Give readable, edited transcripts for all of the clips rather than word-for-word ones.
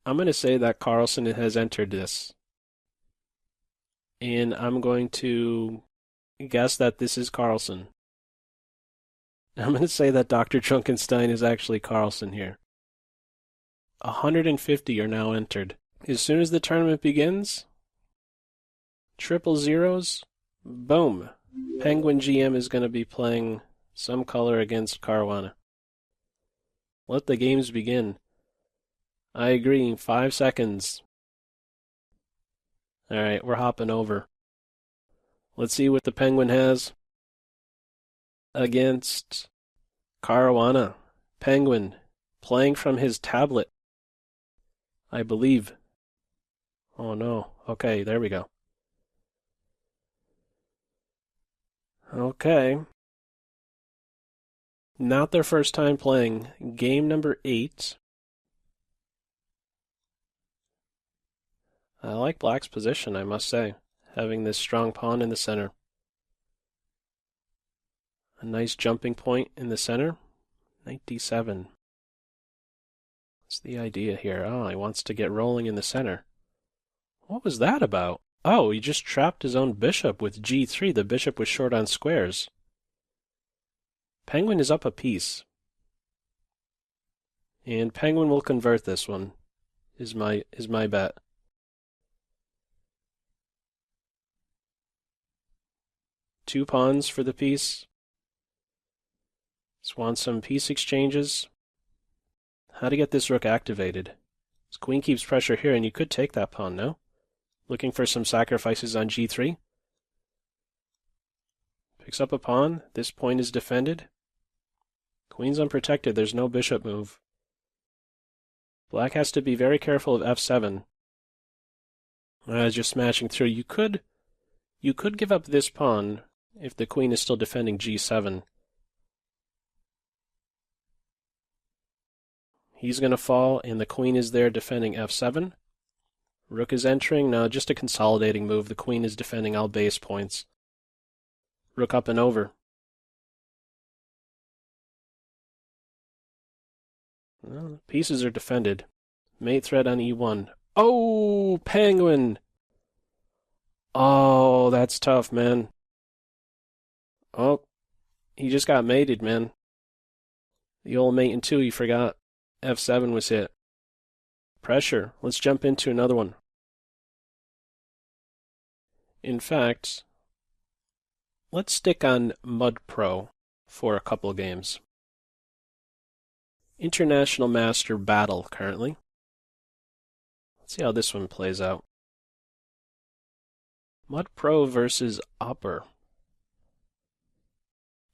I'm going to say that Carlson has entered this. And I'm going to guess that this is Carlson. I'm going to say that DrDrunkenstein is actually Carlson here. 150 are now entered. As soon as the tournament begins, triple zeros, boom. Penguin GM is going to be playing some color against Caruana. Let the games begin. I agree, 5 seconds. Alright, we're hopping over. Let's see what the Penguin has against Caruana. Penguin playing from his tablet, I believe. Oh no. Okay, there we go. Okay. Not their first time playing. Game number 8. I like Black's position, I must say, having this strong pawn in the center. A nice jumping point in the center. Knight d7. What's the idea here? Oh, he wants to get rolling in the center. What was that about? Oh, he just trapped his own bishop with g3. The bishop was short on squares. Penguin is up a piece. And Penguin will convert this one, is my bet. Two pawns for the piece. Just want some piece exchanges. How to get this rook activated? This queen keeps pressure here, and you could take that pawn, no? Looking for some sacrifices on g3. Picks up a pawn. This point is defended. Queen's unprotected. There's no bishop move. Black has to be very careful of f7. Just smashing through. You could give up this pawn if the queen is still defending g7. He's going to fall, and the queen is there defending f7. Rook is entering. Now, just a consolidating move. The queen is defending all base points. Rook up and over. Well, the pieces are defended. Mate threat on e1. Oh, Penguin! Oh, that's tough, man. Oh, he just got mated, man. The old mate in 2, he forgot. f7 was hit. Pressure. Let's jump into another one. In fact, let's stick on Mud Pro for a couple games. International Master Battle currently. Let's see how this one plays out. Mud Pro versus Oper.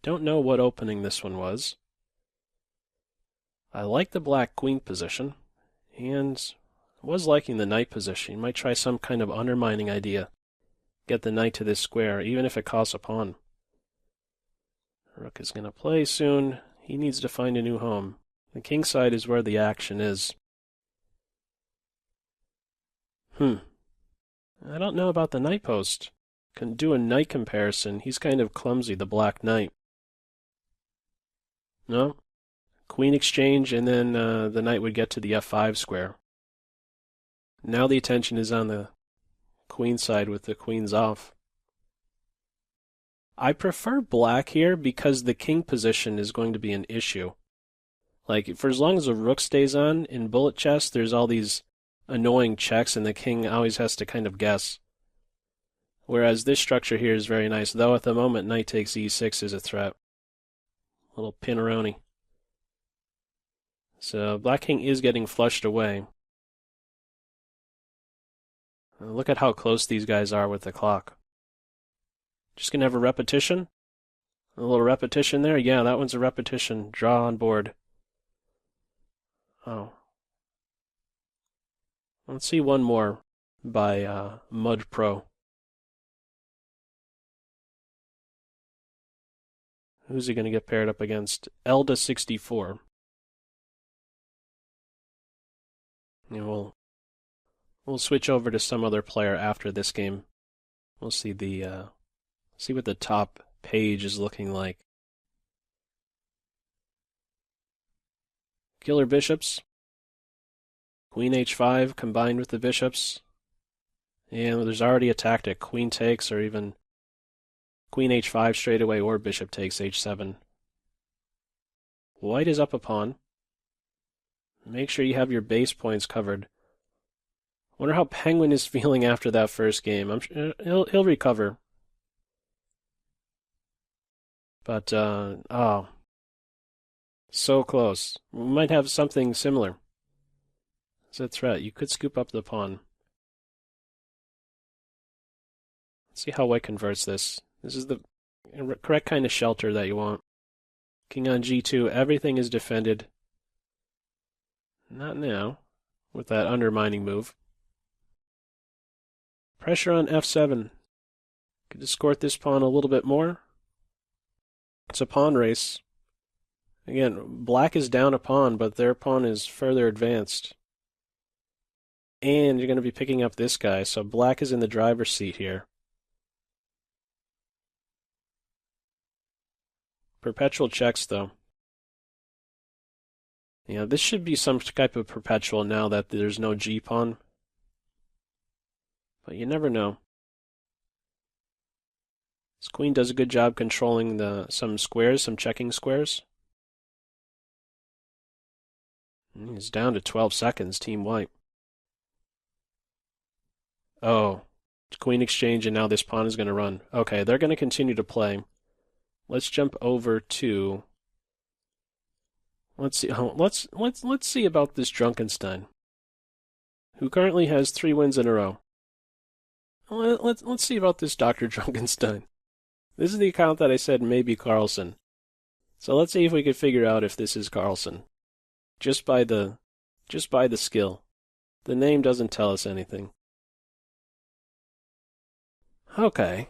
Don't know what opening this one was. I like the black queen position, and was liking the knight position. You might try some kind of undermining idea. Get the knight to this square, even if it costs a pawn. Rook is going to play soon. He needs to find a new home. The king side is where the action is. I don't know about the knight post. Can do a knight comparison. He's kind of clumsy, the black knight. No? Queen exchange, and then the knight would get to the f5 square. Now the attention is on the queen side with the queens off. I prefer black here because the king position is going to be an issue. Like, for as long as the rook stays on, in bullet chess, there's all these annoying checks, and the king always has to kind of guess. Whereas this structure here is very nice, though at the moment knight takes e6 is a threat. Little pinaroni. So black king is getting flushed away. Look at how close these guys are with the clock. Just gonna have a repetition? A little repetition there? Yeah, that one's a repetition. Draw on board. Oh. Let's see one more by Mud Pro. Who's he going to get paired up against? Elda64. And we'll switch over to some other player after this game. We'll see see what the top page is looking like. Killer bishops. Queen h5 combined with the bishops. And there's already a tactic. Queen takes, or even Queen h5 straight away, or bishop takes h7. White is up a pawn. Make sure you have your base points covered. Wonder how Penguin is feeling after that first game. I'm sure he'll recover. But oh, so close. We might have something similar. It's a threat. You could scoop up the pawn. Let's see how White converts this. This is the correct kind of shelter that you want. King on g2. Everything is defended. Not now, with that undermining move. Pressure on f7. Could escort this pawn a little bit more. It's a pawn race. Again, black is down a pawn, but their pawn is further advanced. And you're going to be picking up this guy, so black is in the driver's seat here. Perpetual checks, though. Yeah, this should be some type of perpetual now that there's no g-pawn. But you never know. This queen does a good job controlling some squares, some checking squares. He's down to 12 seconds, Team White. Oh, queen exchange, and now this pawn is going to run. Okay, they're going to continue to play. Let's jump over to. Let's see. Let's see about this Drunkenstein, who currently has 3 wins in a row. Let's see about this Dr. Drunkenstein. This is the account that I said may be Carlson. So let's see if we could figure out if this is Carlson. Just by the skill. The name doesn't tell us anything. Okay.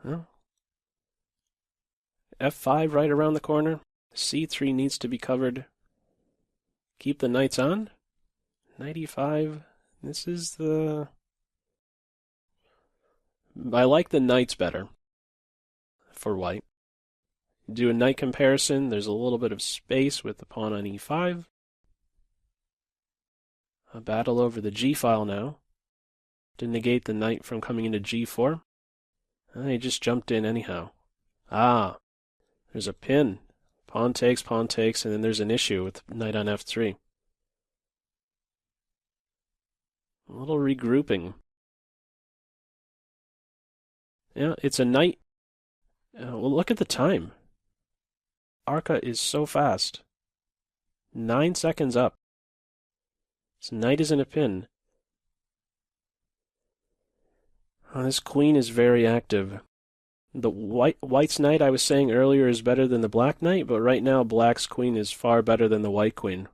Well, f5 right around the corner. c3 needs to be covered. Keep the knights on. Knight e5. This is the... I like the knights better for white. Do a knight comparison. There's a little bit of space with the pawn on e5. A battle over the g-file now to negate the knight from coming into g4. He just jumped in anyhow. Ah, there's a pin. Pawn takes, and then there's an issue with knight on f3. A little regrouping. Yeah, it's a knight. Well, look at the time. Arca is so fast. 9 seconds up. So knight is in a pin. Oh, this queen is very active. The white's knight I was saying earlier is better than the black knight, but right now black's queen is far better than the white queen.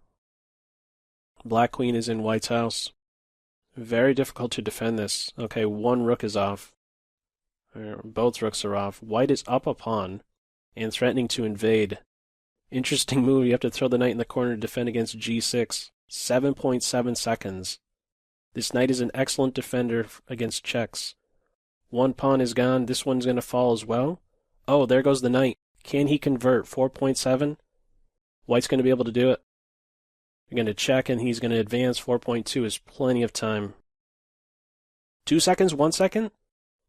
Black queen is in white's house. Very difficult to defend this. Okay, one rook is off. Both rooks are off. White is up a pawn and threatening to invade. Interesting move. You have to throw the knight in the corner to defend against g6. 7.7 seconds. This knight is an excellent defender against checks. One pawn is gone. This one's going to fall as well. Oh, there goes the knight. Can he convert? 4.7? White's going to be able to do it. You're going to check, and he's going to advance. 4.2 is plenty of time. 2 seconds? 1 second?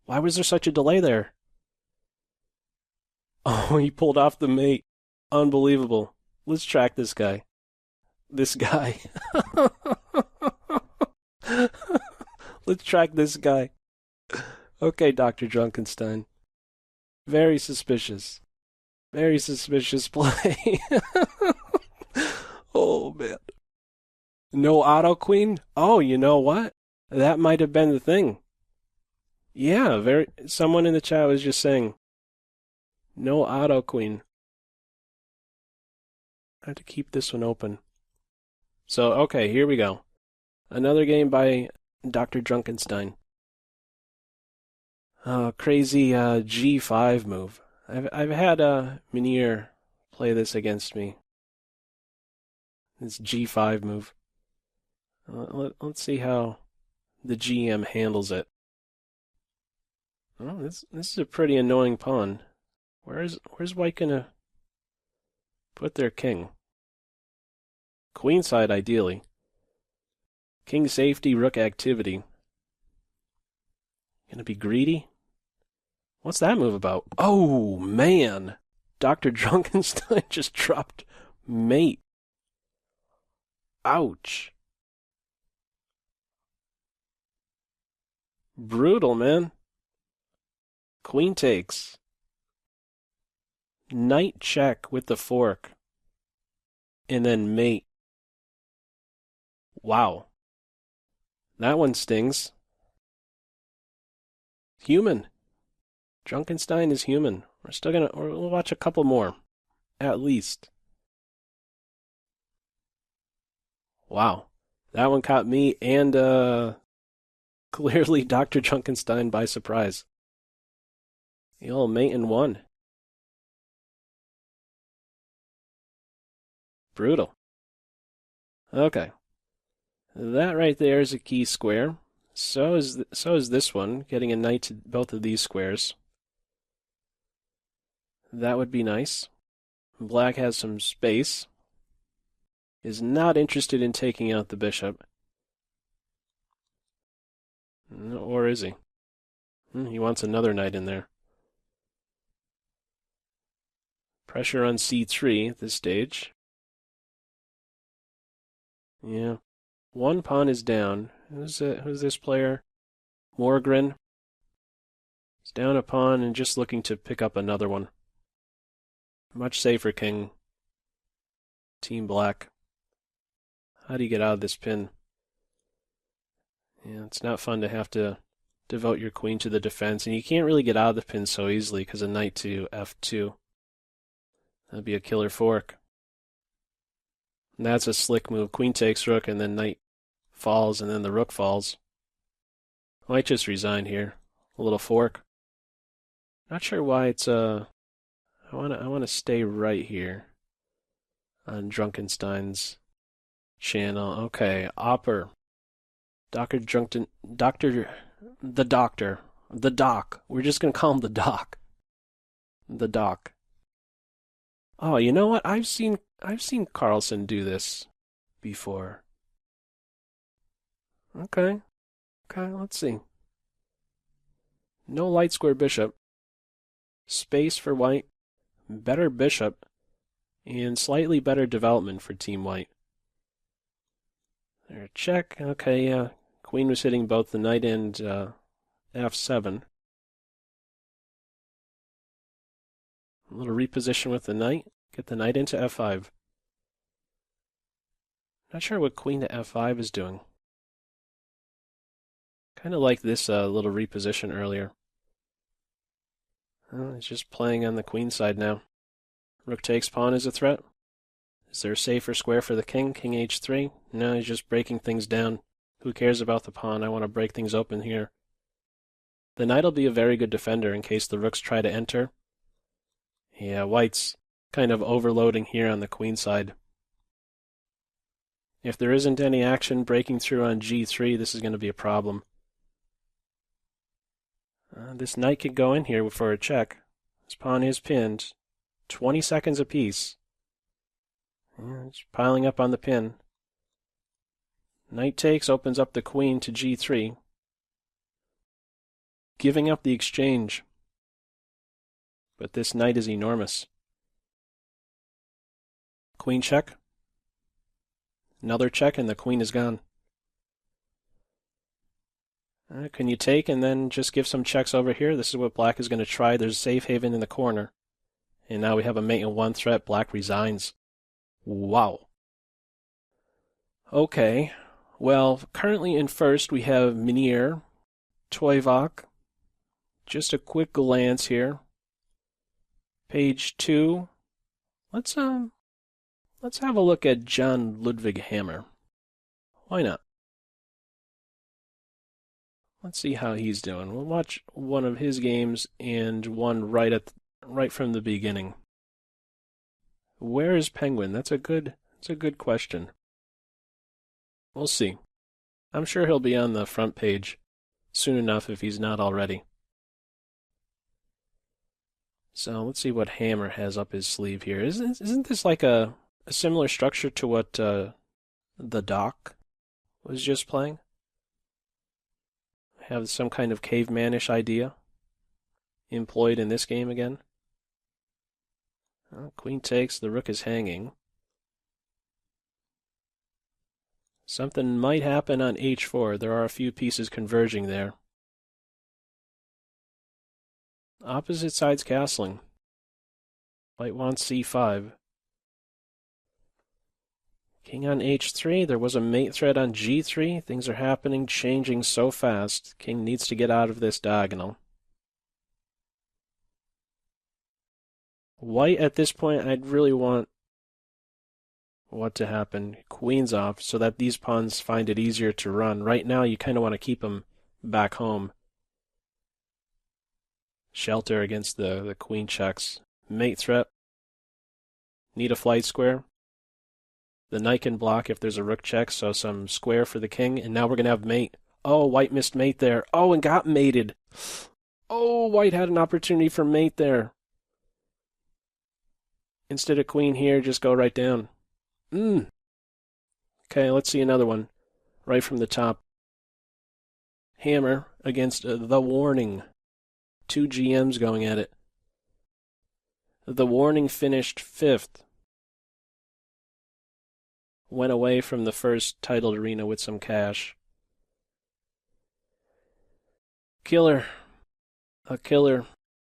Why was there such a delay there? Oh, he pulled off the mate. Unbelievable. Let's track this guy. This guy. Let's track this guy. Okay, Dr. Drunkenstein. Very suspicious. Very suspicious play. Oh, man. No auto queen? Oh, you know what? That might have been the thing. Yeah, someone in the chat was just saying, no auto queen. I have to keep this one open. So, okay, here we go. Another game by Dr. Drunkenstein. Crazy G5 move. I've had Munir play this against me. This G5 move. Let's see how the GM handles it. Oh, this is a pretty annoying pawn. Where's white gonna... Put their king. Queenside, ideally. King safety, rook activity. Gonna be greedy? What's that move about? Oh, man! DrDrunkenstein just dropped mate. Ouch. Brutal, man. Queen takes. Knight check with the fork. And then mate. Wow. That one stings. Human. Drunkenstein is human. We'll watch a couple more. At least. Wow. That one caught me and clearly DrDrunkenstein by surprise. The old mate in one. Brutal. Okay. That right there is a key square. So is this one, getting a knight to both of these squares. That would be nice. Black has some space. Is not interested in taking out the bishop. Or is he? He wants another knight in there. Pressure on c3 at this stage. Yeah. One pawn is down. Who's this player? Morgren. He's down a pawn and just looking to pick up another one. Much safer king. Team Black. How do you get out of this pin? Yeah, it's not fun to have to devote your queen to the defense, and you can't really get out of the pin so easily because of knight to f2. That'd be a killer fork. And that's a slick move. Queen takes rook, and then knight falls, and then the rook falls. I might just resign here. A little fork. Not sure why it's I wanna stay right here on Drunkenstein's channel. Okay, Oper. The Doc. We're just gonna call him the Doc. The Doc. Oh, you know what? I've seen Karlsson do this before. Okay, let's see. No light square bishop. Space for white. Better bishop. And slightly better development for Team White. There, check. Okay, yeah. Queen was hitting both the knight and f7. A little reposition with the knight. Get the knight into f5. Not sure what queen to f5 is doing. Kind of like this little reposition earlier. It's just playing on the queen side now. Rook takes pawn is a threat. Is there a safer square for the king? King h3? No, he's just breaking things down. Who cares about the pawn? I want to break things open here. The knight will be a very good defender in case the rooks try to enter. Yeah, white's kind of overloading here on the queen side. If there isn't any action breaking through on g3, this is going to be a problem. This knight could go in here for a check. This pawn is pinned. 20 seconds apiece. Yeah, it's piling up on the pin. Knight takes, opens up the queen to g3. Giving up the exchange. But this knight is enormous. Queen check. Another check and the queen is gone. Can you take and then just give some checks over here? This is what black is going to try. There's a safe haven in the corner. And now we have a mate in one threat. Black resigns. Wow. Okay. Well, currently in first we have Minier, Toivak. Just a quick glance here. Page 2. Let's have a look at John Ludwig Hammer. Why not? Let's see how he's doing. We'll watch one of his games and one right from the beginning. Where is Penguin? That's a good question. We'll see. I'm sure he'll be on the front page soon enough if he's not already. So let's see what Hammer has up his sleeve here. Isn't this like a similar structure to what the Doc was just playing? Have some kind of cavemanish idea employed in this game again? Well, queen takes, the rook is hanging. Something might happen on h4. There are a few pieces converging there. Opposite sides castling. White wants c5. King on h3. There was a mate threat on g3. Things are happening, changing so fast. King needs to get out of this diagonal. White, at this point, I'd really want what to happen. Queen's off, so that these pawns find it easier to run. Right now, you kind of want to keep them back home. Shelter against the queen checks. Mate threat. Need a flight square. The knight can block if there's a rook check, so some square for the king. And now we're going to have mate. Oh, white missed mate there. Oh, and got mated. Oh, white had an opportunity for mate there. Instead of queen here, just go right down. Okay, let's see another one. Right from the top. Hammer against the warning. 2 GMs going at it. The warning finished 5th. Went away from the first titled arena with some cash. Killer. A killer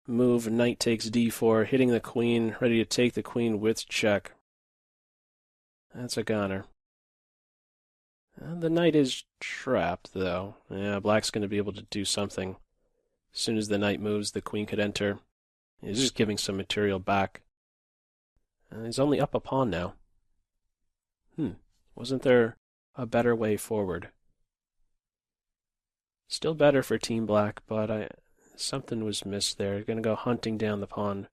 move. Knight takes d4, hitting the queen, ready to take the queen with check. That's a goner. The knight is trapped, though. Yeah, black's going to be able to do something. As soon as the knight moves, the queen could enter. He's just giving some material back. He's only up a pawn now. Wasn't there a better way forward? Still better for Team Black, but something was missed there. Going to go hunting down the pawn.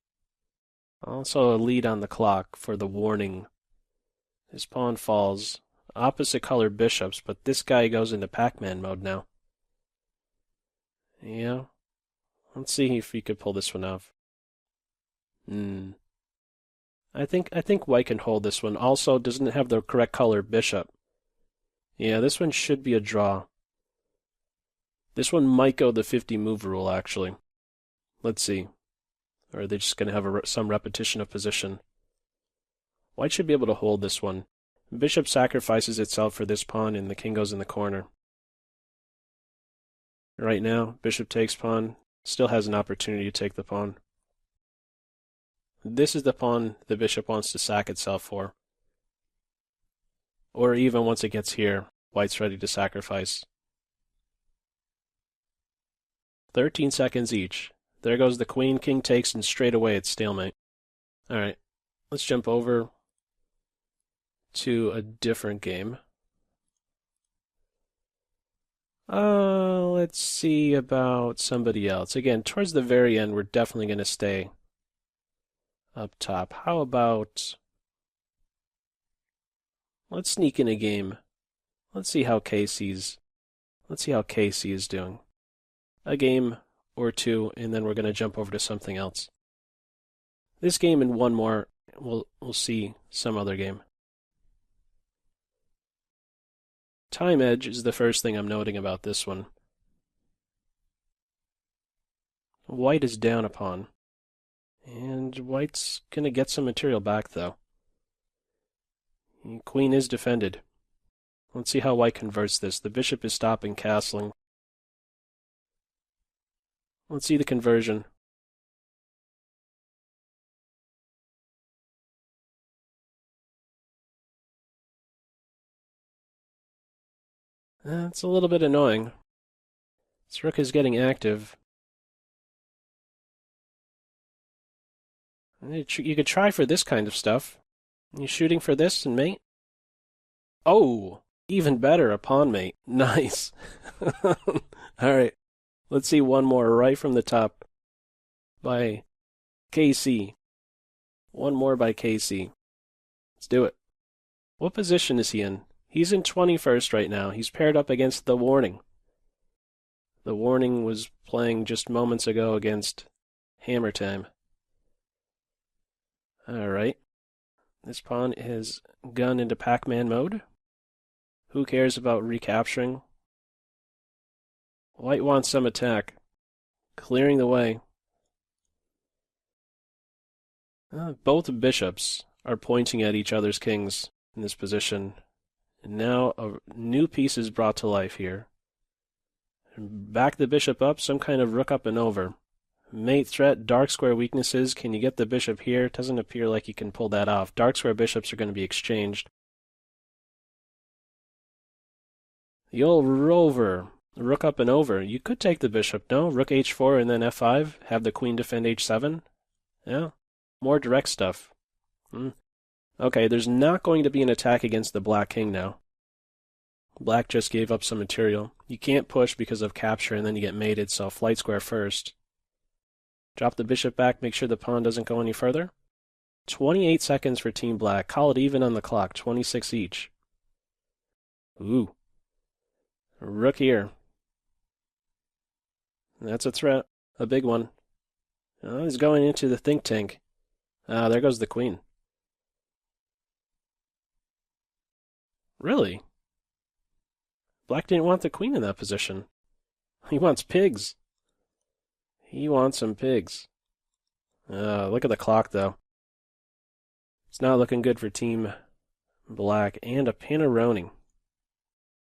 Also a lead on the clock for the warning. His pawn falls. Opposite color bishops, but this guy goes into Pac-Man mode now. Yeah. Let's see if he could pull this one off. I think white can hold this one. Also, doesn't have the correct color bishop. Yeah, this one should be a draw. This one might go the 50 move rule, actually. Let's see. Or are they just going to have some repetition of position? White should be able to hold this one. Bishop sacrifices itself for this pawn, and the king goes in the corner. Right now, bishop takes pawn. Still has an opportunity to take the pawn. This is the pawn the bishop wants to sack itself for. Or even once it gets here, white's ready to sacrifice. 13 seconds each. There goes the queen, king takes, and straight away it's stalemate. Alright, let's jump over to a different game. Let's see about somebody else. Again, towards the very end, we're definitely going to stay up top. How about... Let's sneak in a game. Let's see how Casey is doing. A game or two, and then we're going to jump over to something else. This game and one more, we'll see some other game. Time edge is the first thing I'm noting about this one. White is down a pawn. And white's going to get some material back, though. Queen is defended. Let's see how white converts this. The bishop is stopping castling. Let's see the conversion. It's a little bit annoying. This rook is getting active. You could try for this kind of stuff. You shooting for this and mate? Oh, even better, a pawn mate. Nice. Alright, let's see one more right from the top by KC. One more by KC. Let's do it. What position is he in? He's in 21st right now. He's paired up against the warning. The warning was playing just moments ago against Hammer Time. Alright. This pawn is gone into Pac-Man mode. Who cares about recapturing? White wants some attack. Clearing the way. Both bishops are pointing at each other's kings in this position. And now a new piece is brought to life here. Back the bishop up, some kind of rook up and over. Mate threat, dark square weaknesses. Can you get the bishop here? It doesn't appear like you can pull that off. Dark square bishops are going to be exchanged. The old rover. Rook up and over. You could take the bishop, no? Rook h4 and then f5. Have the queen defend h7. Yeah. More direct stuff. Okay, there's not going to be an attack against the black king now. Black just gave up some material. You can't push because of capture and then you get mated, so flight square first. Drop the bishop back, make sure the pawn doesn't go any further. 28 seconds for Team Black. Call it even on the clock, 26 each. Ooh. Rook here. That's a threat. A big one. Oh, he's going into the think tank. Ah, there goes the queen. Really? Black didn't want the queen in that position. He wants pigs. He wants some pigs. Look at the clock, though. It's not looking good for Team Black. And a Panarone.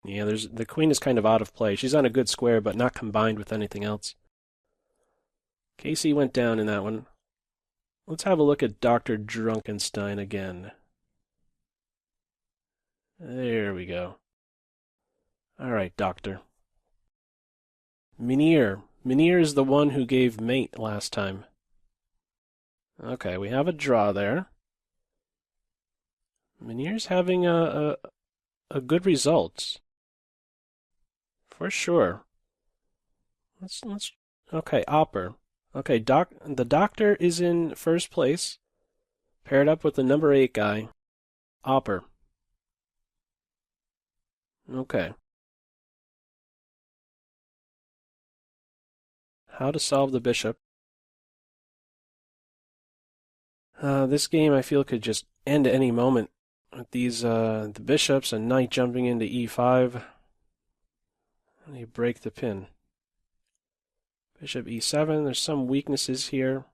Yeah, the queen is kind of out of play. She's on a good square, but not combined with anything else. Casey went down in that one. Let's have a look at DrDrunkenstein again. There we go. All right, Doctor. Minir. Minir is the one who gave mate last time. Okay, we have a draw there. Minir's having a good result. For sure. Let's okay, Oper. Okay, the doctor is in first place, paired up with the number 8 guy, Oper. Okay. How to solve the bishop. This game I feel could just end at any moment with these the bishops and knight jumping into e5. And you break the pin. Bishop e7, there's some weaknesses here.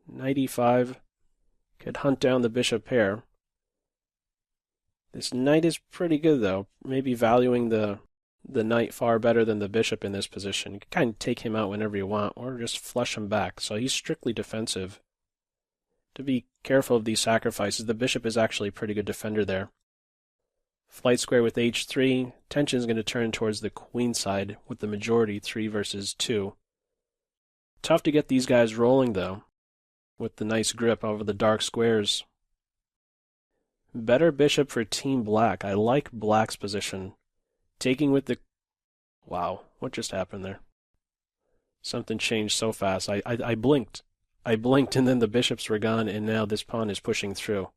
Knight e5 could hunt down the bishop pair. This knight is pretty good though, maybe valuing the knight far better than the bishop in this position. You can kind of take him out whenever you want, or just flush him back. So he's strictly defensive. To be careful of these sacrifices, the bishop is actually a pretty good defender there. Flight square with h3, tension is going to turn towards the queen side with the majority 3 versus 2. Tough to get these guys rolling though, with the nice grip over the dark squares. Better bishop for Team Black. I like Black's position. Taking with the... Wow, what just happened there? Something changed so fast. I blinked. I blinked and then the bishops were gone and now this pawn is pushing through.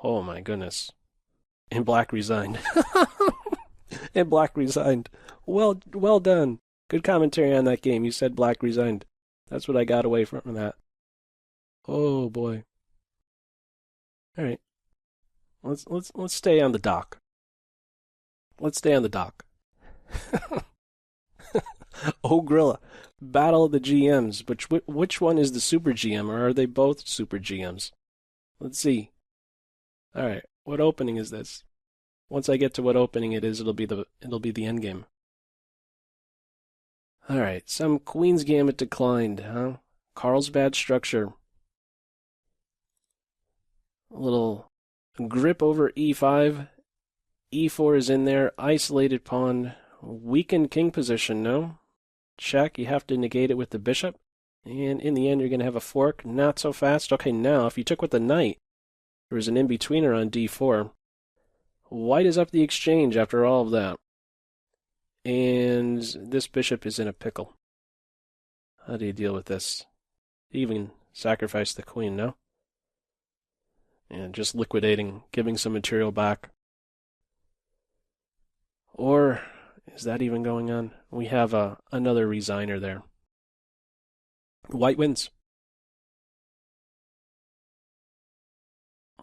Oh my goodness. And Black resigned. And Black resigned. Well done. Good commentary on that game. You said Black resigned. That's what I got away from that. Oh boy. All right. Let's stay on the dock. Let's stay on the dock. Oh, Grilla. Battle of the GMs. Which one is the super GM, or are they both super GMs? Let's see. All right. What opening is this? Once I get to what opening it is, it'll be the end game. All right. Some Queen's Gambit declined, huh? Carlsbad structure. A little grip over e5. e4 is in there. Isolated pawn. Weakened king position, no? Check. You have to negate it with the bishop. And in the end, you're going to have a fork. Not so fast. Okay, now, if you took with the knight, there was an in-betweener on d4. White is up the exchange after all of that. And this bishop is in a pickle. How do you deal with this? Even sacrifice the queen, no? And just liquidating, giving some material back. Or is that even going on? We have another resigner there. White wins.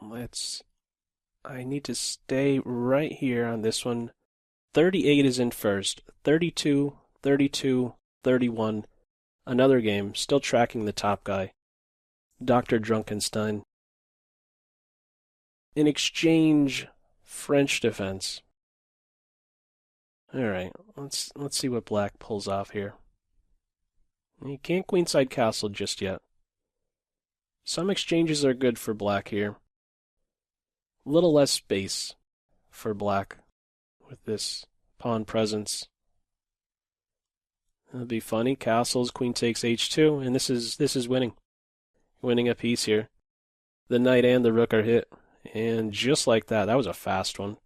I need to stay right here on this one. 38 is in first. 32, 32, 31. Another game, still tracking the top guy. DrDrunkenstein. In exchange, French defense. Alright, let's see what black pulls off here. You can't queenside castle just yet. Some exchanges are good for black here. A little less space for black with this pawn presence. That'll be funny. Castles, queen takes h2, and this is winning. Winning a piece here. The knight and the rook are hit. And just like that, that was a fast one.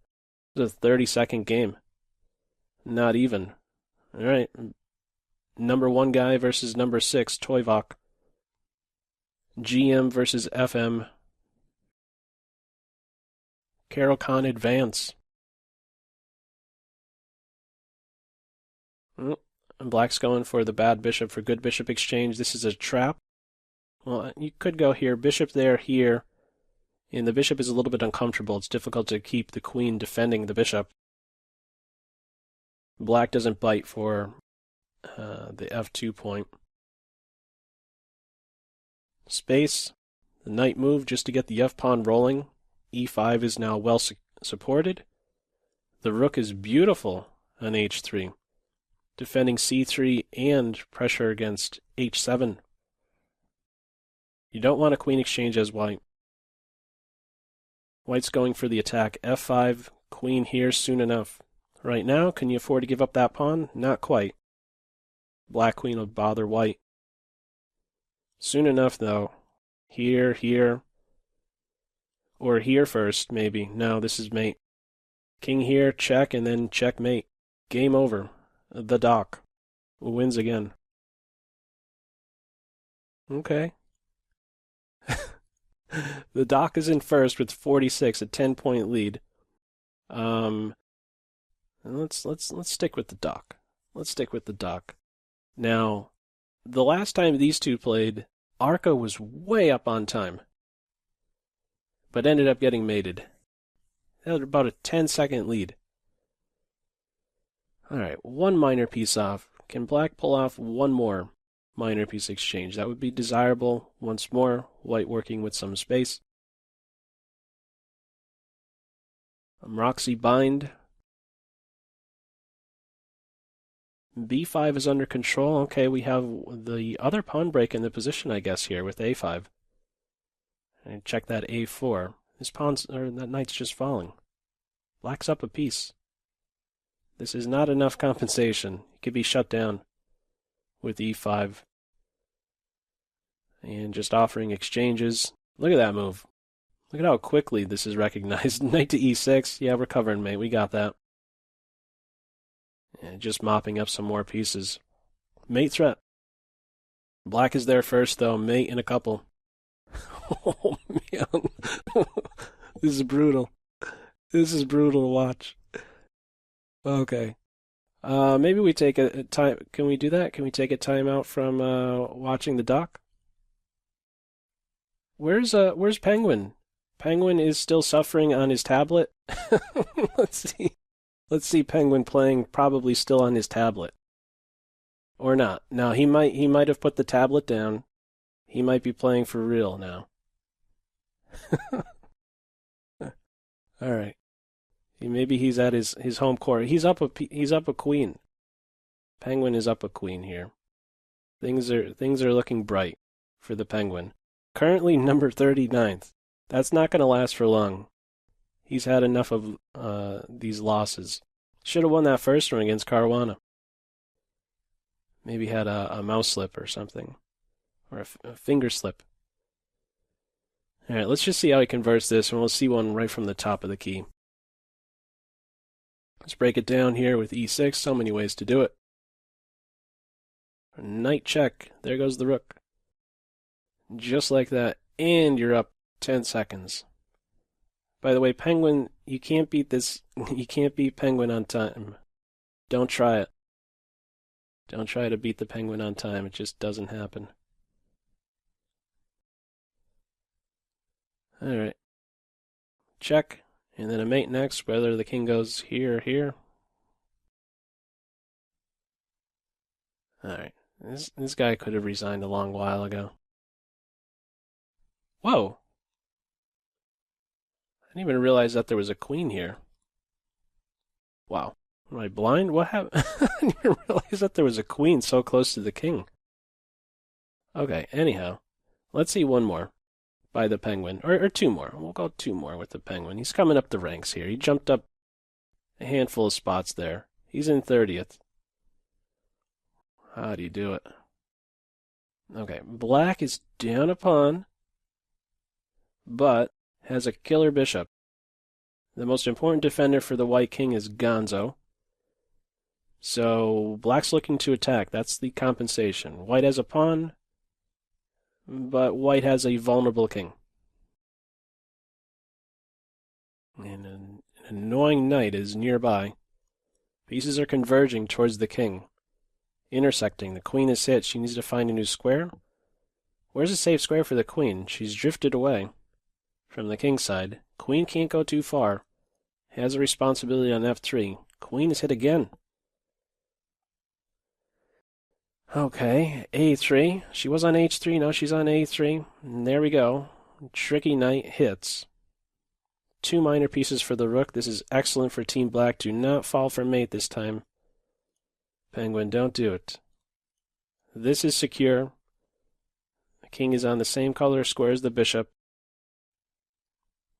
It was a 30-second game. Not even. Alright. Number 1 guy versus number 6, Toivak. GM versus FM. Carlsson advance. And black's going for the bad bishop for good bishop exchange. This is a trap. Well, you could go here. Bishop there, here. And the bishop is a little bit uncomfortable. It's difficult to keep the queen defending the bishop. Black doesn't bite for the f2 point. Space. The knight move just to get the f-pawn rolling. e5 is now well supported. The rook is beautiful on h3. Defending c3 and pressure against h7. You don't want a queen exchange as white. White's going for the attack. f5, queen here soon enough. Right now, can you afford to give up that pawn? Not quite. Black queen will bother white. Soon enough, though. Here, here. Or here first, maybe. No, this is mate. King here, check, and then checkmate. Game over. The dock wins again. Okay. The dock is in first with 46, a 10-point lead. Let's stick with the dock. Let's stick with the dock. Now, the last time these two played, Arca was way up on time, but ended up getting mated. They had about a 10-second lead. Alright, one minor piece off. Can black pull off one more minor piece exchange? That would be desirable. Once more, white working with some space. Roxy bind. b5 is under control. Okay, we have the other pawn break in the position, I guess, here with a5. And check that a4. This pawn's, or that knight's just falling. Black's up a piece. This is not enough compensation. It could be shut down with e5. And just offering exchanges. Look at that move. Look at how quickly this is recognized. Knight to e6. Yeah, we're covering, mate. We got that. And just mopping up some more pieces. Mate threat. Black is there first, though. Mate in a couple. Oh, man. This is brutal. This is brutal to watch. Okay. Maybe we take a time. Can we do that? Can we take a time out from watching the doc? Where's Penguin? Penguin is still suffering on his tablet. Let's see. Let's see Penguin playing, probably still on his tablet. Or not. No, he might have put the tablet down. He might be playing for real now. All right. Maybe he's at his home court. He's up a queen. Penguin is up a queen here. Things are looking bright for the Penguin. Currently number 39th. That's not going to last for long. He's had enough of these losses. Should have won that first one against Caruana. Maybe had a mouse slip or something. Or a finger slip. Alright, let's just see how he converts this, and we'll see one right from the top of the key. Let's break it down here with e6. So many ways to do it. Knight check. There goes the rook. Just like that. And you're up 10 seconds. By the way, Penguin, you can't beat this. You can't beat Penguin on time. Don't try it. Don't try to beat the Penguin on time. It just doesn't happen. Alright. check, and then a mate next, whether the king goes here or here. Alright, this guy could have resigned a long while ago. Whoa! I didn't even realize that there was a queen here. Wow. Am I blind? What happened? I didn't even realize that there was a queen so close to the king. Okay, anyhow. Let's see one more by the penguin. Or two more. We'll go two more with the penguin. He's coming up the ranks here. He jumped up a handful of spots there. He's in 30th. How do you do it? Okay, black is down a pawn, but has a killer bishop. The most important defender for the white king is Gonzo. So black's looking to attack. That's the compensation. White has a pawn, but white has a vulnerable king. And an annoying knight is nearby. Pieces are converging towards the king. Intersecting. The queen is hit. She needs to find a new square. Where's a safe square for the queen? She's drifted away from the king's side. Queen can't go too far. Has a responsibility on f3. Queen is hit again. Okay, a3. She was on h3. Now she's on a3. And there we go. Tricky knight hits. Two minor pieces for the rook. This is excellent for Team Black. Do not fall for mate this time. Penguin, don't do it. This is secure. The king is on the same color square as the bishop.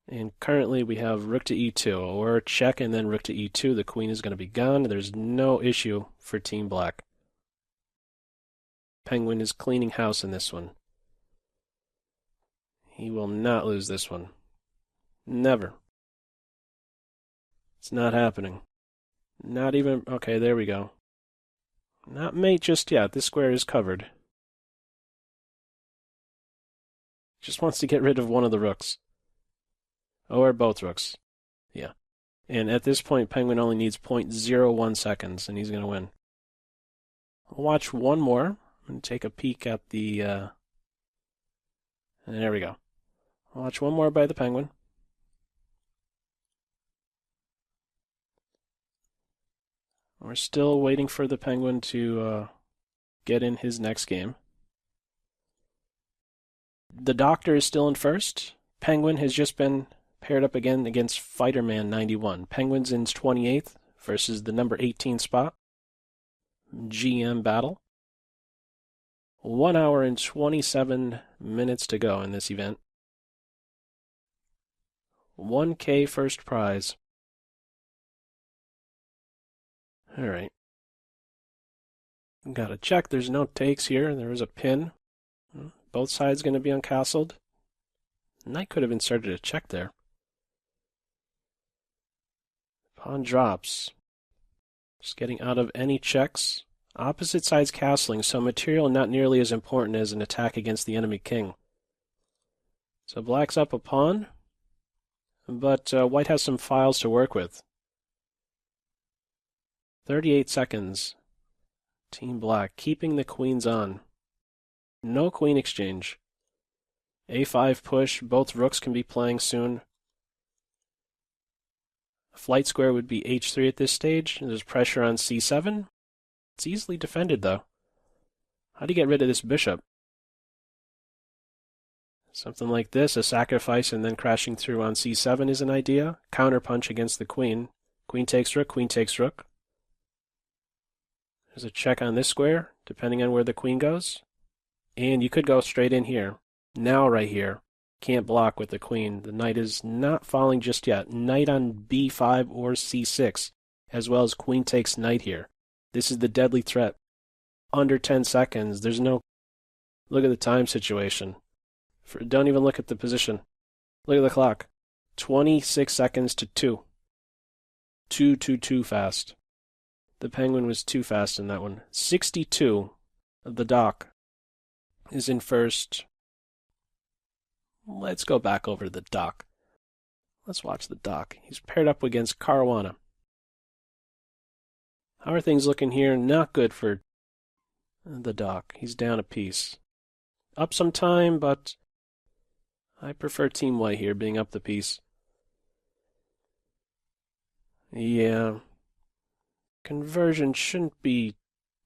And currently we have rook to e2, or check and then rook to e2. The queen is going to be gone. There's no issue for Team Black. Penguin is cleaning house in this one. He will not lose this one. Never. It's not happening. Not even... Okay, there we go. Not mate just yet. This square is covered. Just wants to get rid of one of the rooks. Or both rooks. Yeah. And at this point, Penguin only needs 0.01 seconds, and he's going to win. I'll watch one more. I'm going to take a peek at the... And there we go. I'll watch one more by the Penguin. We're still waiting for the Penguin to get in his next game. The Doctor is still in first. Penguin has just been paired up again against Fighterman 91. Penguin's in 28th versus the number 18 spot. GM battle. 1 hour and 27 minutes to go in this event. 1K first prize. Alright. Got to check. There's no takes here. There is a pin. Both sides going to be uncastled. Knight could have inserted a check there. Pawn drops. Just getting out of any checks. Opposite sides castling, so material not nearly as important as an attack against the enemy king. So black's up a pawn, but white has some files to work with. 38 seconds. Team Black keeping the queens on. No queen exchange. A5 push. Both rooks can be playing soon. A flight square would be h3 at this stage. There's pressure on c7. It's easily defended, though. How do you get rid of this bishop? Something like this, a sacrifice and then crashing through on c7 is an idea. Counterpunch against the queen. Queen takes rook, queen takes rook. There's a check on this square, depending on where the queen goes. And you could go straight in here. Now right here. Can't block with the queen. The knight is not falling just yet. Knight on b5 or c6, as well as queen takes knight here. This is the deadly threat. Under 10 seconds. There's no... Look at the time situation. Don't even look at the position. Look at the clock. 26 seconds to 2. 2 fast. The Penguin was too fast in that one. 62 of the Doc is in first. Let's go back over to the Doc. Let's watch the Doc. He's paired up against Caruana. How are things looking here? Not good for the Doc. He's down a piece. Up some time, but I prefer Team White here, being up the piece. Yeah. Conversion shouldn't be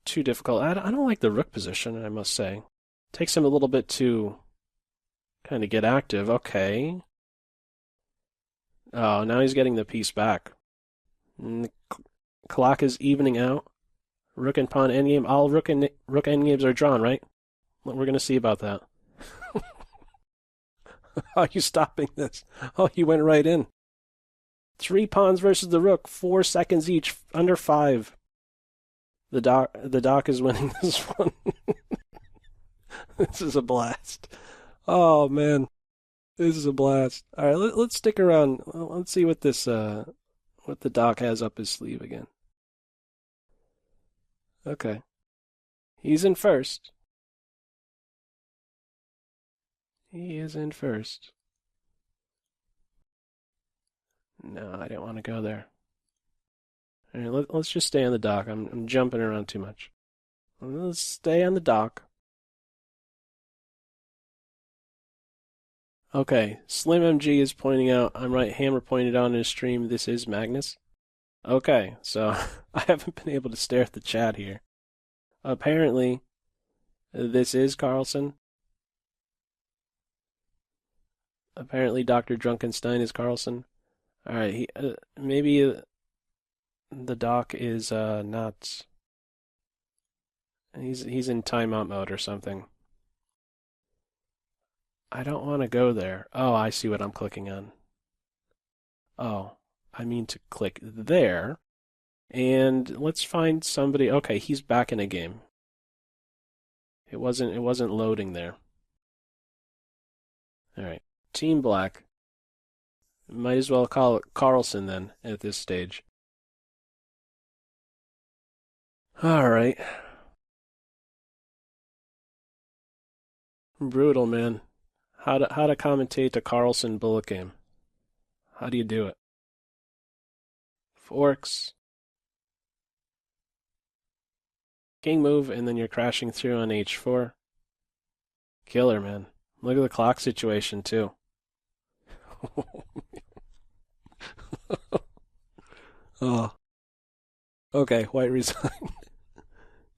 too difficult. I don't like the rook position, I must say. Takes him a little bit to kind of get active. Okay. Oh, now he's getting the piece back. And the clock is evening out. Rook and pawn endgame. All rook endgames are drawn, right? We're going to see about that. How are you stopping this? Oh, he went right in. 3 pawns versus the rook. 4 seconds each. Under 5. The doc is winning this one. This is a blast. Oh, man. This is a blast. All right, let's stick around. Let's see what this what the doc has up his sleeve again. Okay. He's in first. He is in first. No, I didn't want to go there. All right, let's just stay on the dock. I'm jumping around too much. Let's stay on the dock. Okay, Slim MG is pointing out, I'm right, Hammer pointed out in his stream, this is Magnus. Okay, so I haven't been able to stare at the chat here. Apparently, this is Carlson. Apparently, DrDrunkenstein is Carlson. All right, maybe the doc is not. He's in timeout mode or something. I don't want to go there. Oh, I see what I'm clicking on. Oh, I mean to click there. And let's find somebody. Okay, he's back in a game. It wasn't loading there. All right. Team Black. Might as well call it Carlson then at this stage. All right. Brutal, man. How to commentate a Carlson bullet game? How do you do it? Forks. King move, and then you're crashing through on h4. Killer, man. Look at the clock situation, too. Oh. Okay, white resigned.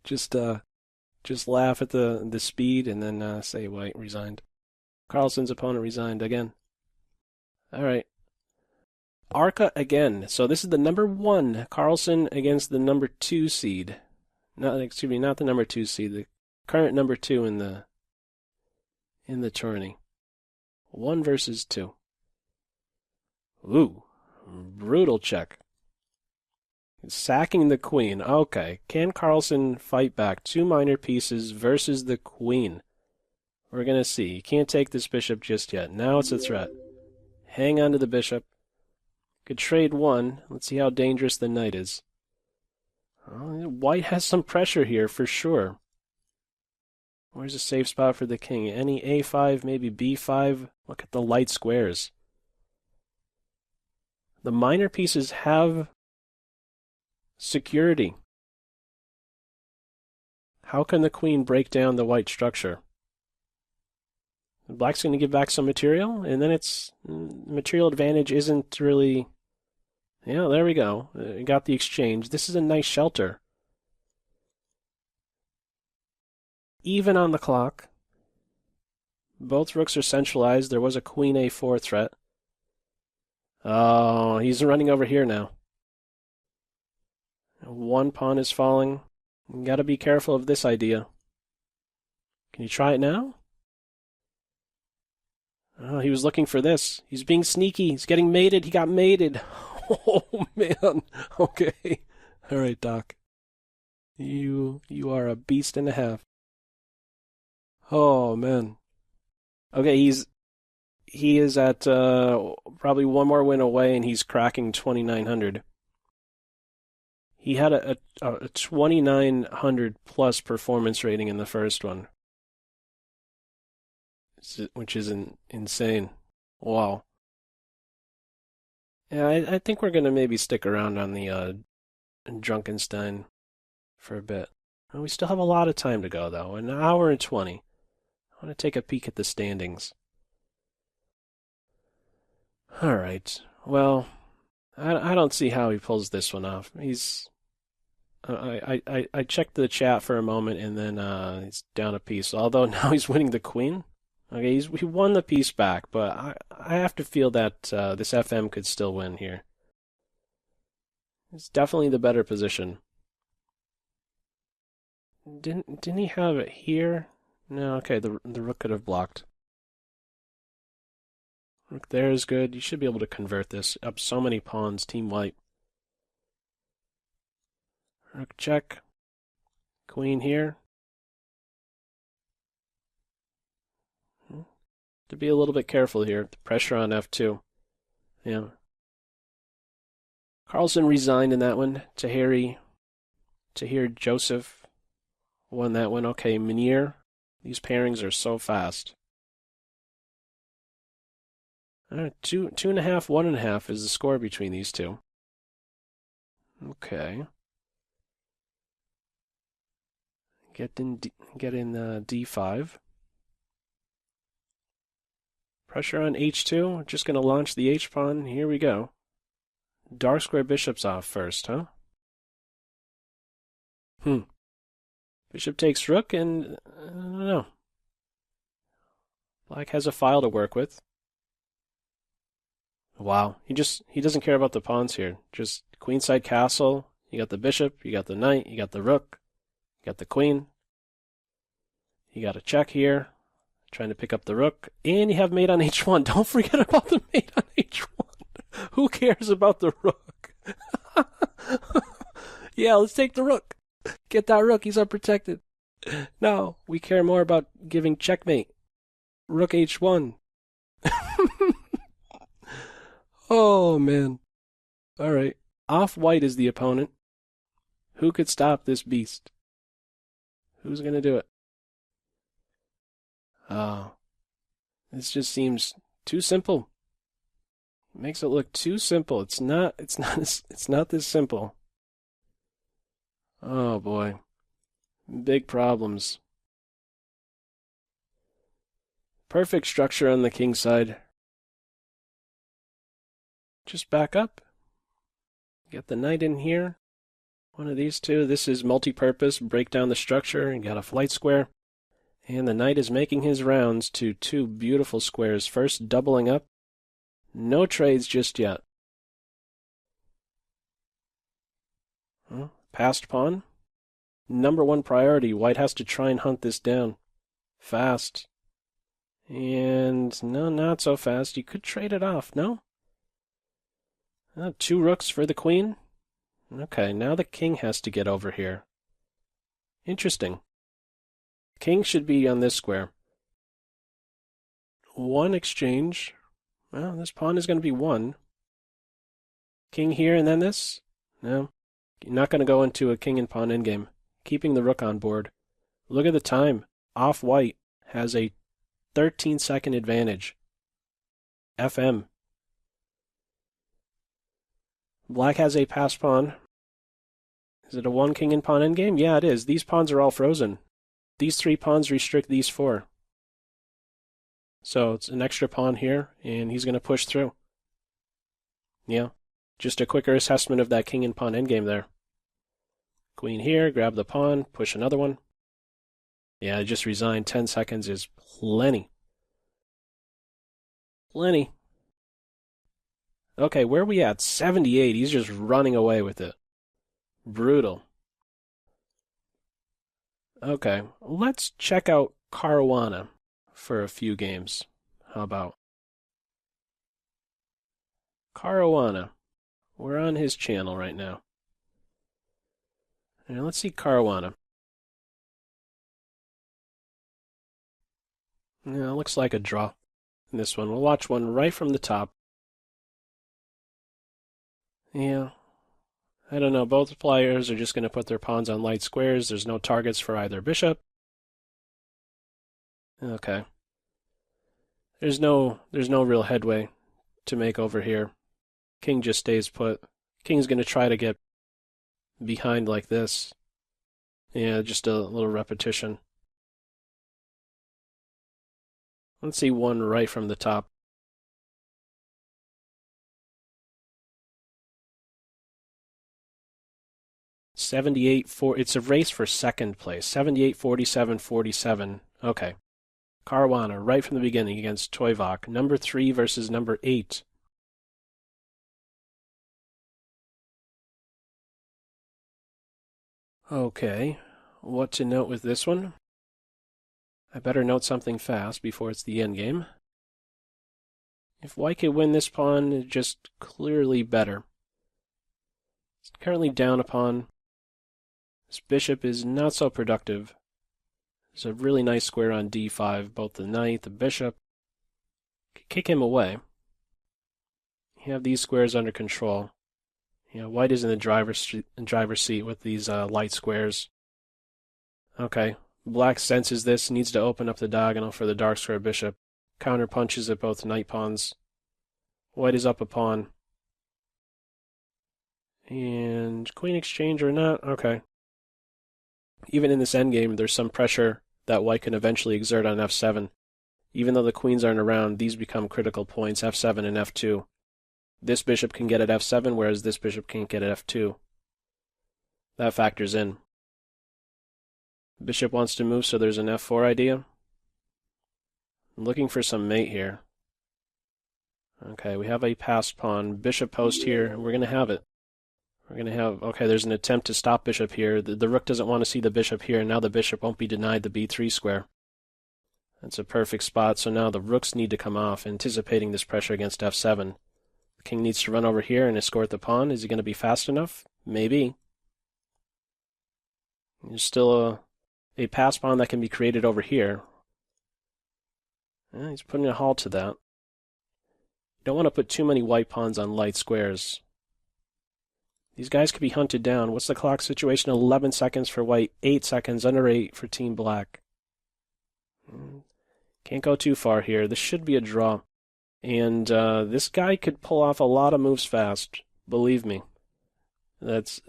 Just laugh at the speed and then say white resigned. Carlson's opponent resigned again. All right. Arca again. So this is the number 1 Carlson against the number 2 seed. Not the number 2 seed. The current number 2 in the tourney. 1 versus 2. Ooh, brutal check. Sacking the queen. Okay. Can Carlson fight back 2 minor pieces versus the queen? We're going to see. You can't take this bishop just yet. Now it's a threat. Hang on to the bishop. Could trade 1. Let's see how dangerous the knight is. White has some pressure here for sure. Where's a safe spot for the king? Any a5, maybe b5? Look at the light squares. The minor pieces have security. How can the queen break down the white structure? Black's going to give back some material, and then its material advantage isn't really... Yeah, there we go. Got the exchange. This is a nice shelter. Even on the clock. Both rooks are centralized. There was a queen a4 threat. Oh, he's running over here now. 1 pawn is falling. You got to be careful of this idea. Can you try it now? Oh, he was looking for this. He's being sneaky. He's getting mated. He got mated. Oh, man. Okay. All right, Doc. You are a beast and a half. Oh, man. Okay, he is at probably 1 more win away, and he's cracking 2,900. He had a 2,900 plus performance rating in the first one, which is insane. Wow. Yeah, I think we're going to maybe stick around on the Drunkenstein for a bit. We still have a lot of time to go, though. An hour and 20. I want to take a peek at the standings. All right. Well, I don't see how he pulls this one off. He's I checked the chat for a moment and then he's down a piece. Although now he's winning the queen. Okay, he won the piece back, but I have to feel that this FM could still win here. It's definitely the better position. Didn't he have it here? No, okay, the rook could have blocked. Rook there is good. You should be able to convert this. Up so many pawns, team white. Rook check. Queen here. To be a little bit careful here. The pressure on F2. Yeah. Carlson resigned in that one. Tahir Joseph won that one. Okay, Meunier. These pairings are so fast. Two and a half, 1.5 is the score between these two. Okay. Get in D5. Pressure on H2. We're just going to launch the H pawn. Here we go. Dark square bishops off first, huh? Bishop takes rook, and I don't know. Black has a file to work with. Wow, he doesn't care about the pawns here. Just queenside castle. You got the bishop, you got the knight, you got the rook, you got the queen. You got a check here. Trying to pick up the rook. And you have mate on h1. Don't forget about the mate on h1. Who cares about the rook? Yeah, let's take the rook. Get that rook. He's unprotected. No, we care more about giving checkmate. Rook h1. Oh, man. All right. Off-white is the opponent. Who could stop this beast? Who's going to do it? Oh, this just seems too simple. It makes it look too simple. It's not this simple. Oh boy. Big problems. Perfect structure on the king side. Just back up. Get the knight in here. One of these two. This is multi-purpose. Break down the structure and got a flight square. And the knight is making his rounds to two beautiful squares. First, doubling up. No trades just yet. Passed pawn. Number one priority. White has to try and hunt this down. Fast. And no, not so fast. You could trade it off, no? Two rooks for the queen. Okay, now the king has to get over here. Interesting. King should be on this square. One exchange. Well, this pawn is going to be one. King here and then this? No. You're not going to go into a king and pawn endgame. Keeping the rook on board. Look at the time. Off-white has a 13-second advantage. FM. Black has a passed pawn. Is it a one king and pawn endgame? Yeah, it is. These pawns are all frozen. These three pawns restrict these four. So it's an extra pawn here, and he's going to push through. Yeah, just a quicker assessment of that king and pawn endgame there. Queen here, grab the pawn, push another one. Yeah, I just resigned. 10 seconds is plenty. Plenty. Okay, where are we at? 78. He's just running away with it. Brutal. Okay, let's check out Caruana for a few games. How about Caruana? We're on his channel right now. And let's see Caruana. Yeah, looks like a draw in this one. We'll watch one right from the top. Yeah. I don't know. Both players are just going to put their pawns on light squares. There's no targets for either bishop. Okay. There's no real headway to make over here. King just stays put. King's going to try to get behind like this. Yeah, just a little repetition. Let's see one right from the top. It's a race for second place. 78, 47, 47. Okay. Caruana, right from the beginning against Toivak. Number 3 versus number 8. Okay. What to note with this one? I better note something fast before it's the endgame. If white could win this pawn, it's just clearly better. It's currently down a pawn. This bishop is not so productive. There's a really nice square on d5, both the knight, the bishop. Could kick him away. You have these squares under control. White is in the driver's seat with these light squares. Okay, black senses this, needs to open up the diagonal for the dark square bishop. Counter punches at both knight pawns. White is up a pawn. And queen exchange or not? Okay. Even in this endgame, there's some pressure that white can eventually exert on f7. Even though the queens aren't around, these become critical points, f7 and f2. This bishop can get at f7, whereas this bishop can't get at f2. That factors in. Bishop wants to move, so there's an f4 idea. I'm looking for some mate here. Okay, we have a passed pawn. Bishop post here, and we're going to have it. Okay, there's an attempt to stop bishop here. The rook doesn't want to see the bishop here, and now the bishop won't be denied the b3 square. That's a perfect spot, so now the rooks need to come off, anticipating this pressure against f7. The king needs to run over here and escort the pawn. Is he going to be fast enough? Maybe. There's still a pass pawn that can be created over here. Yeah, he's putting a halt to that. You don't want to put too many white pawns on light squares. These guys could be hunted down. What's the clock situation? 11 seconds for white, 8 seconds, under 8 for team black. Can't go too far here. This should be a draw. And this guy could pull off a lot of moves fast. Believe me. That's...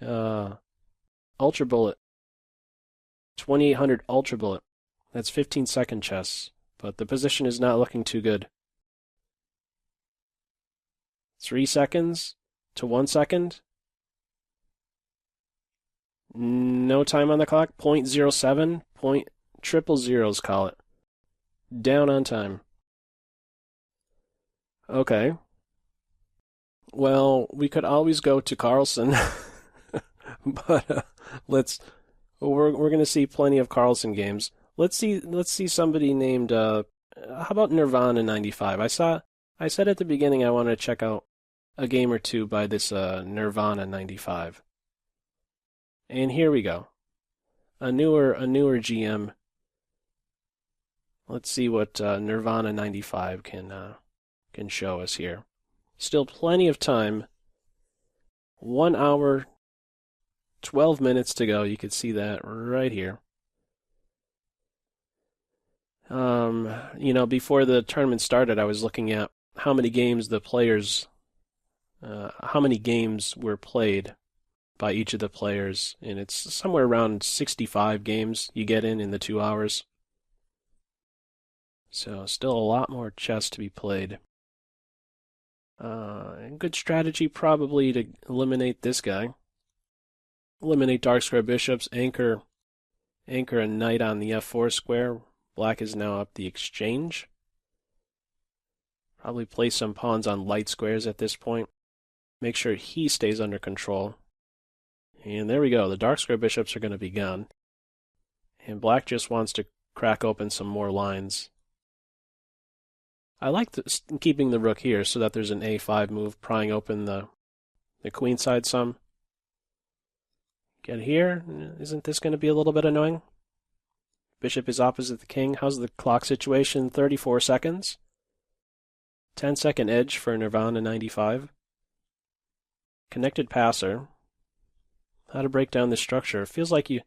Ultra Bullet. 2800 Ultra Bullet. That's 15-second chess. But the position is not looking too good. 3 seconds to 1 second. No time on the clock. 0.07. 0.000s call it. Down on time. Okay. Well, we could always go to Karlsson, but we're going to see plenty of Karlsson games. Let's see somebody named how about Nirvana 95? I said at the beginning I wanted to check out a game or two by this Nirvana 95. And here we go. A newer GM. Let's see what Nirvana 95 can show us here. Still plenty of time. 1 hour, 12 minutes to go. You can see that right here. Before the tournament started, I was looking at how many games were played by each of the players, and it's somewhere around 65 games you get in the 2 hours. So still a lot more chess to be played. Good strategy probably to eliminate this guy. Eliminate dark square bishops, anchor a knight on the f4 square. Black is now up the exchange. Probably place some pawns on light squares at this point. Make sure he stays under control. And there we go. The dark square bishops are going to be gone. And black just wants to crack open some more lines. I like keeping the rook here so that there's an a5 move, prying open the queen side some. Get here. Isn't this going to be a little bit annoying? Bishop is opposite the king. How's the clock situation? 34 seconds. 10-second edge for Nirvana 95. Connected passer. How to break down the structure. It feels like you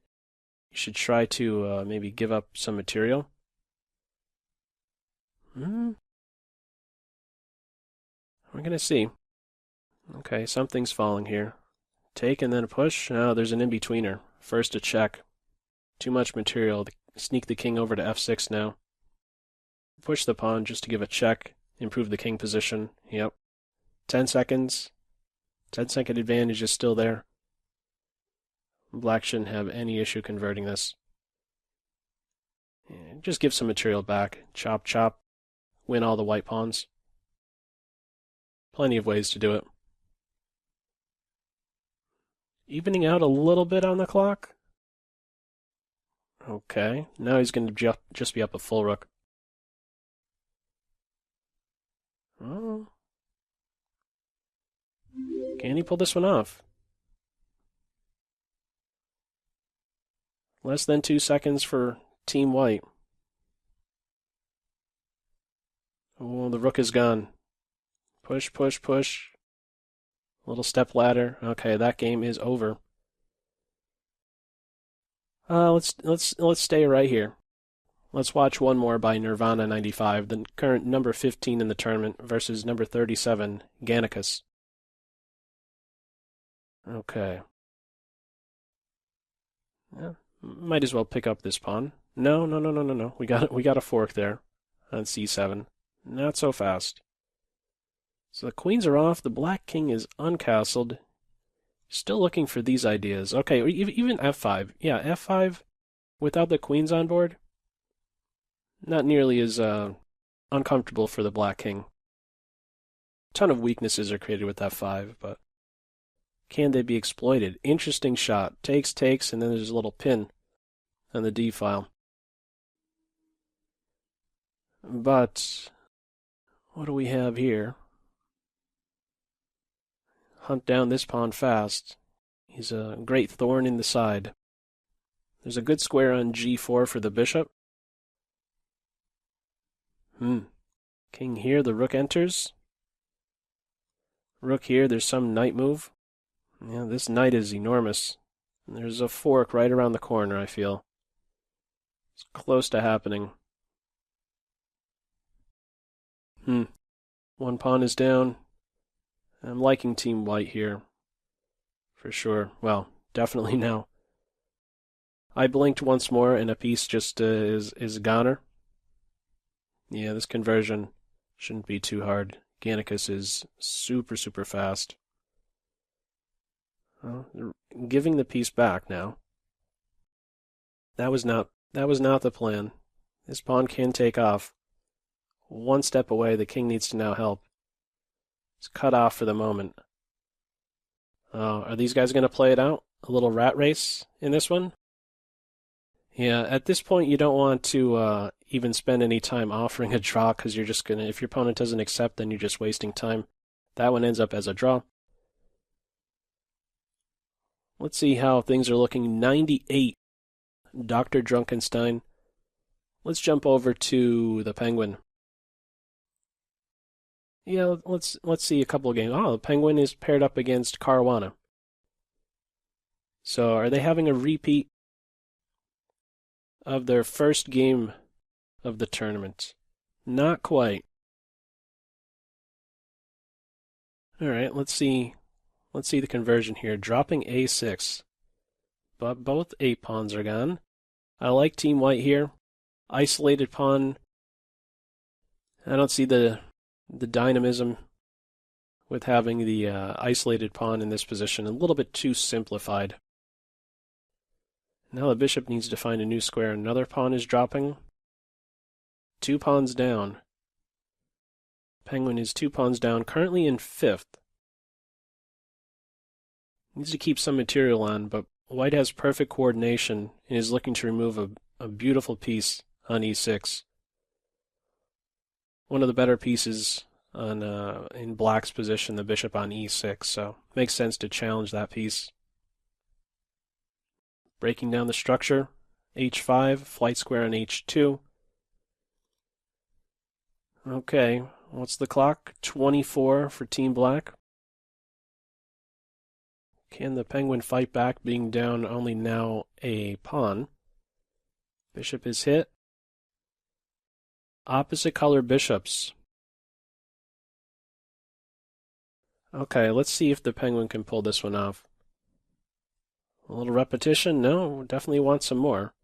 should try to maybe give up some material. We're going to see. Okay, something's falling here. Take and then a push. No, there's an in-betweener. First a check. Too much material. Sneak the king over to f6 now. Push the pawn just to give a check. Improve the king position. Yep. 10 seconds. 10-second advantage is still there. Black shouldn't have any issue converting this. And just give some material back. Chop, chop. Win all the white pawns. Plenty of ways to do it. Evening out a little bit on the clock. Okay, now he's going to just be up a full rook. Oh. Can he pull this one off? Less than 2 seconds for Team White. Oh, the rook is gone. Push, push, push. Little step ladder. Okay, that game is over. Let's stay right here. Let's watch one more by Nirvana 95, the current number 15 in the tournament versus number 37, Gannicus. Okay. Yeah, might as well pick up this pawn. No. We got a fork there on c7. Not so fast. So the queens are off. The black king is uncastled. Still looking for these ideas. Okay, even f5. Yeah, f5 without the queens on board. Not nearly as uncomfortable for the black king. A ton of weaknesses are created with f5, but can they be exploited? Interesting shot. Takes, and then there's a little pin on the d file. But what do we have here? Hunt down this pawn fast. He's a great thorn in the side. There's a good square on g4 for the bishop. King here, the rook enters. Rook here, there's some knight move. Yeah, this knight is enormous. There's a fork right around the corner, I feel. It's close to happening. One pawn is down. I'm liking Team White here. For sure. Well, definitely now. I blinked once more and a piece just is goner. Yeah, this conversion shouldn't be too hard. Gannicus is super fast. Well, giving the piece back now. That was not the plan. This pawn can take off. One step away, the king needs to now help. It's cut off for the moment. Are these guys going to play it out? A little rat race in this one? Yeah, at this point you don't want to even spend any time offering a draw because you're just going to, if your opponent doesn't accept, then you're just wasting time. That one ends up as a draw. Let's see how things are looking. 98, DrDrunkenstein. Let's jump over to the Penguin. Yeah, let's see a couple of games. Oh, the Penguin is paired up against Caruana. So are they having a repeat of their first game of the tournament? Not quite. All right, let's see the conversion here. Dropping a6. But both a pawns are gone. I like Team White here. Isolated pawn. I don't see the dynamism with having the isolated pawn in this position. A little bit too simplified. Now the bishop needs to find a new square. Another pawn is dropping. 2 pawns down. Penguin is 2 pawns down, currently in 5th. Needs to keep some material on, but White has perfect coordination and is looking to remove a beautiful piece on e6. One of the better pieces on in Black's position, the bishop on e6, so makes sense to challenge that piece. Breaking down the structure, h5, flight square on h2. Okay, what's the clock? 24 for Team Black. Can the Penguin fight back, being down only now a pawn? Bishop is hit. Opposite color bishops. Okay, let's see if the Penguin can pull this one off. A little repetition? No, definitely want some more.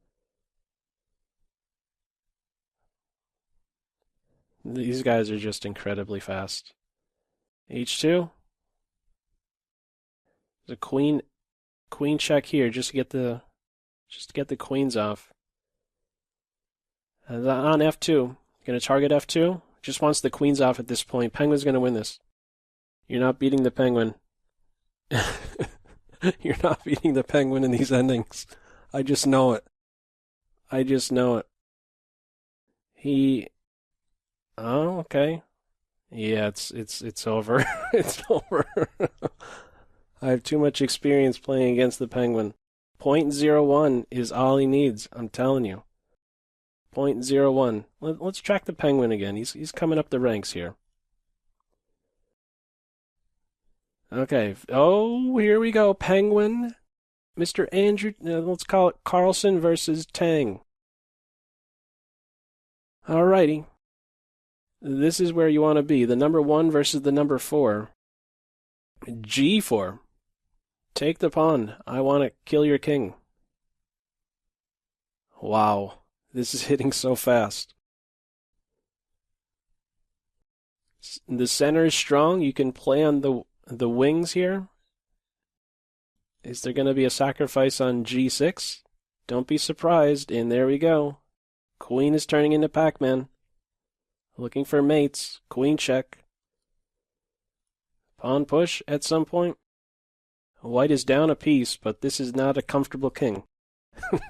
These guys are just incredibly fast. h2. There's a queen check here just to get the queens off. On F2. Going to target F2. Just wants the queens off at this point. Penguin's going to win this. You're not beating the penguin. You're not beating the penguin in these endings. I just know it. I just know it. Oh, okay. Yeah, it's over. It's over. I have too much experience playing against the penguin. 0.01 is all he needs, I'm telling you. 0.01. Let's track the penguin again. He's coming up the ranks here. Okay. Oh, here we go. Penguin. Mr. Andrew, let's call it Karlsson versus Tang. Alrighty. This is where you want to be. The number 1 versus the number 4. G4. Take the pawn. I want to kill your king. Wow. This is hitting so fast. The center is strong. You can play on the wings here. Is there going to be a sacrifice on G6? Don't be surprised. And there we go. Queen is turning into Pac-Man. Looking for mates. Queen check. Pawn push at some point. White is down a piece, but this is not a comfortable king.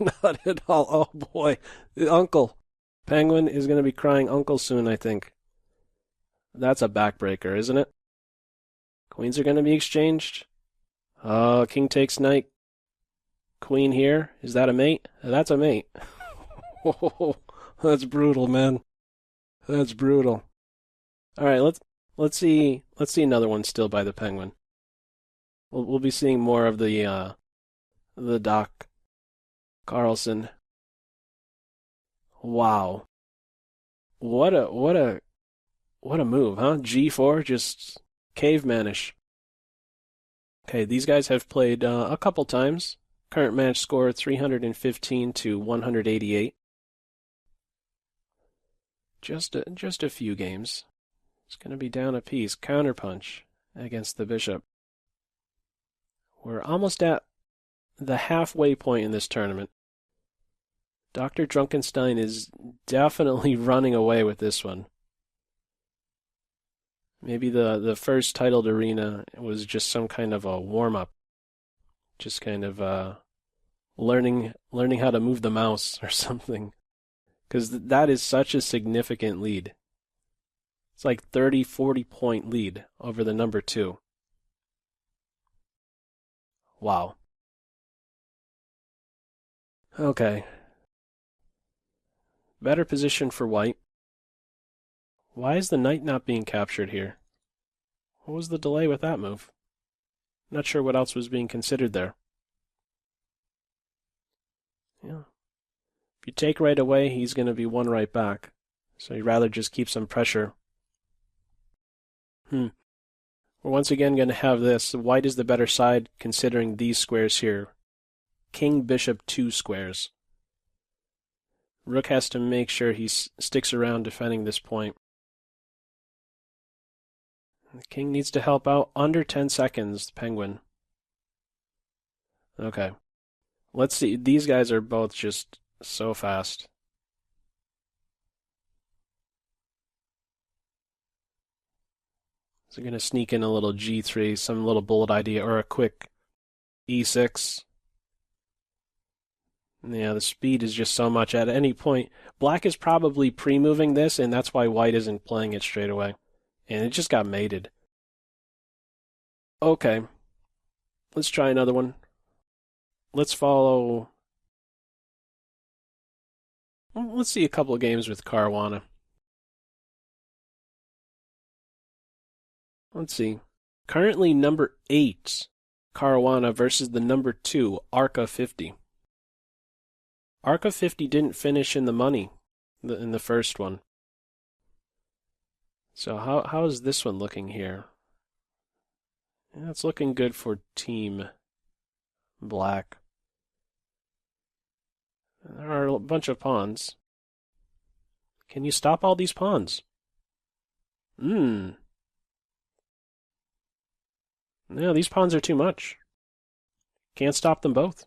Not at all. Oh boy. The uncle. Penguin is going to be crying uncle soon, I think. That's a backbreaker, isn't it? Queens are going to be exchanged. Oh, king takes knight. Queen here. Is that a mate? That's a mate. Oh, that's brutal, man. That's brutal. All right, let's see another one still by the penguin. We'll be seeing more of the Doc Carlson. Wow. What a move, huh? G4, just cavemanish. Okay, these guys have played a couple times. Current match score 315 to 188. Just a few games. It's going to be down a piece. Counterpunch against the bishop. We're almost at the halfway point in this tournament. DrDrunkenstein is definitely running away with this one. Maybe the first titled arena was just some kind of a warm-up. Just kind of learning how to move the mouse or something. Because that is such a significant lead. It's like 30, 40-point lead over the number 2. Wow. Okay. Better position for white. Why is the knight not being captured here? What was the delay with that move? Not sure what else was being considered there. Yeah. If you take right away, he's going to be one right back. So you'd rather just keep some pressure. We're once again going to have this. White is the better side considering these squares here. King, bishop, 2 squares. Rook has to make sure he sticks around defending this point. The king needs to help out under 10 seconds, the penguin. Okay. Let's see. These guys are both just so fast. So going to sneak in a little G3, some little bullet idea, or a quick E6. Yeah, the speed is just so much at any point. Black is probably pre-moving this, and that's why white isn't playing it straight away. And it just got mated. Okay. Let's try another one. Let's follow... Let's see a couple of games with Caruana. Let's see. Currently number 8, Caruana versus the number 2, Arca 50. Arca 50 didn't finish in the money in the first one. So how is this one looking here? Yeah, it's looking good for Team Black. There are a bunch of pawns. Can you stop all these pawns? No, these pawns are too much. Can't stop them both.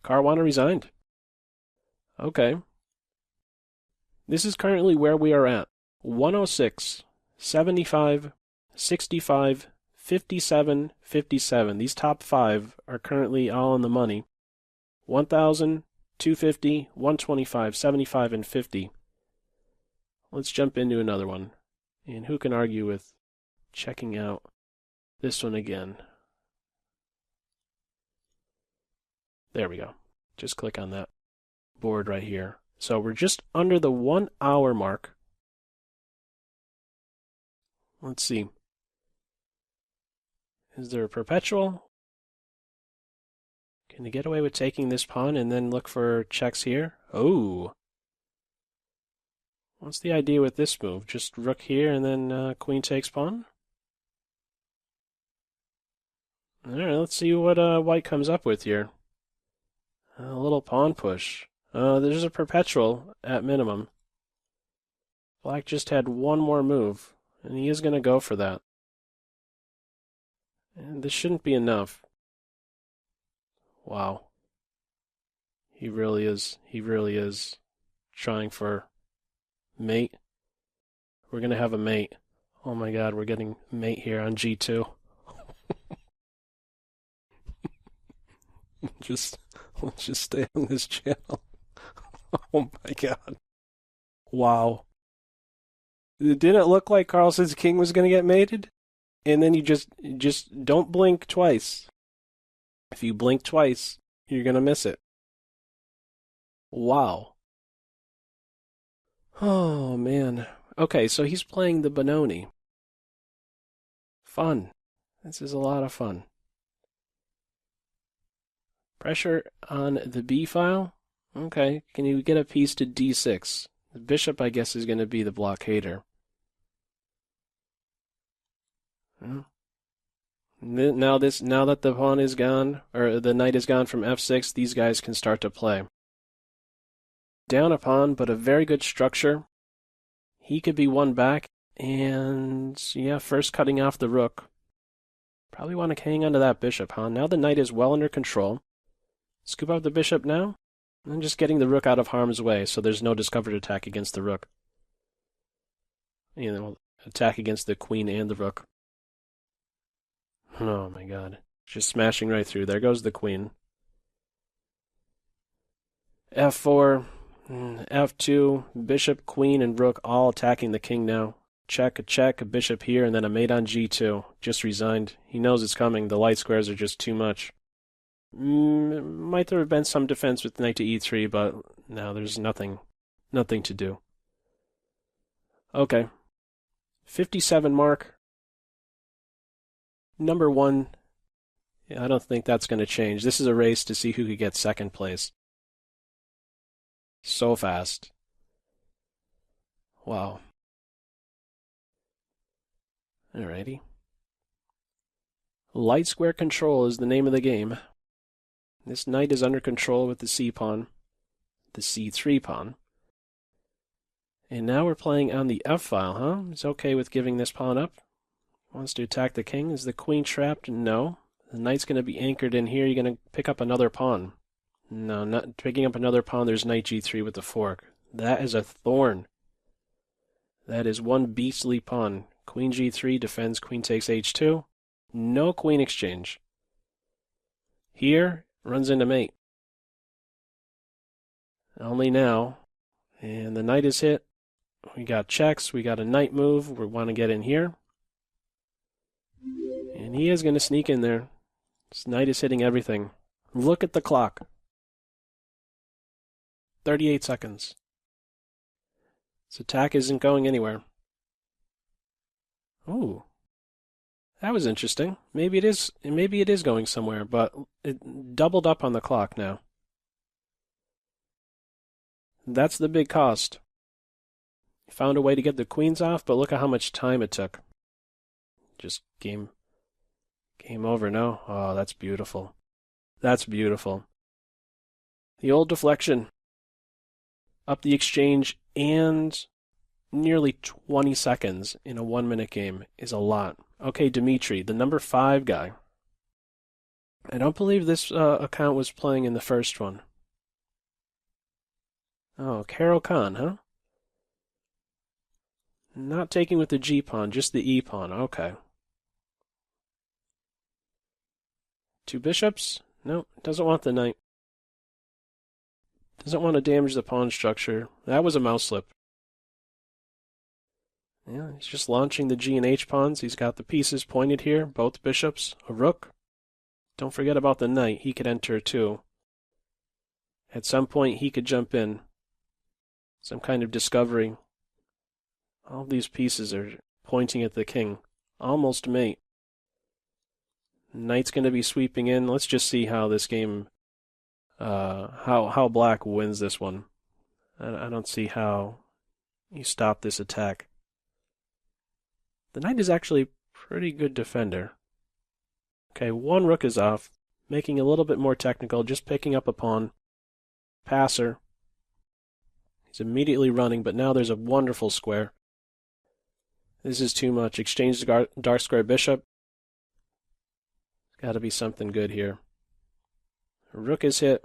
Caruana resigned. Okay. This is currently where we are at. 106, 75, 65, 57, 57. These top 5 are currently all in the money. 1,000, 250, 125, 75, and 50. Let's jump into another one. And who can argue with checking out this one again? There we go. Just click on that board right here. So we're just under the 1 hour mark. Let's see. Is there a perpetual? Can you get away with taking this pawn and then look for checks here? Oh. What's the idea with this move? Just rook here and then queen takes pawn? Alright, let's see what white comes up with here. A little pawn push. There's a perpetual at minimum. Black just had one more move, and he is going to go for that. And this shouldn't be enough. Wow. He really is trying for mate. We're going to have a mate. Oh my god, we're getting mate here on G2. Let's just stay on this channel. Oh my god. Wow. Didn't it look like Carlson's king was going to get mated? And then you just don't blink twice. If you blink twice, you're going to miss it. Wow. Oh man. Okay, so he's playing the Benoni. Fun. This is a lot of fun. Pressure on the B file. Okay, can you get a piece to D6? The bishop, I guess, is going to be the blockader. Now that the pawn is gone, or the knight is gone from F6, these guys can start to play. Down a pawn, but a very good structure. He could be won back, and yeah, first cutting off the rook. Probably want to hang on to that bishop, huh? Now the knight is well under control. Scoop up the bishop now, and just getting the rook out of harm's way, so there's no discovered attack against the rook. You know, attack against the queen and the rook. Oh my god. Just smashing right through. There goes the queen. F4, F2, bishop, queen, and rook all attacking the king now. Check, a bishop here, and then a mate on G2. Just resigned. He knows it's coming. The light squares are just too much. Might there have been some defense with knight to E3, but no, there's nothing to do. Okay. 57 mark. Number 1. Yeah, I don't think that's going to change. This is a race to see who could get second place. So fast. Wow. Alrighty. Light square control is the name of the game. This knight is under control with the C-pawn, the C3 pawn. And now we're playing on the F file, huh? He's okay with giving this pawn up. Wants to attack the king. Is the queen trapped? No. The knight's going to be anchored in here. You're going to pick up another pawn. No, not picking up another pawn. There's knight G3 with the fork. That is a thorn. That is one beastly pawn. Queen G3 defends, queen takes H2. No queen exchange. Here, runs into mate. Only now. And the knight is hit. We got checks. We got a knight move. We want to get in here. And he is going to sneak in there. This knight is hitting everything. Look at the clock. 38 seconds. This attack isn't going anywhere. Ooh. That was interesting. Maybe it is going somewhere, but it doubled up on the clock now. That's the big cost. Found a way to get the queens off, but look at how much time it took. Just game over, no? Oh, that's beautiful. That's beautiful. The old deflection. Up the exchange and nearly 20 seconds in a 1-minute game is a lot. Okay, Dimitri, the number 5 guy. I don't believe this account was playing in the first one. Oh, Carol Khan, huh? Not taking with the G pawn, just the E pawn. Okay. Two bishops? No, doesn't want the knight. Doesn't want to damage the pawn structure. That was a mouse slip. Yeah, he's just launching the G and H pawns. He's got the pieces pointed here, both bishops, a rook. Don't forget about the knight. He could enter too. At some point, he could jump in. Some kind of discovery. All these pieces are pointing at the king. Almost mate. Knight's going to be sweeping in. Let's just see how this game, how black wins this one. I don't see how you stop this attack. The knight is actually a pretty good defender. Okay, one rook is off, making it a little bit more technical, just picking up a pawn. Passer. He's immediately running, but now there's a wonderful square. This is too much. Exchange the dark square bishop. Got to be something good here. Rook is hit.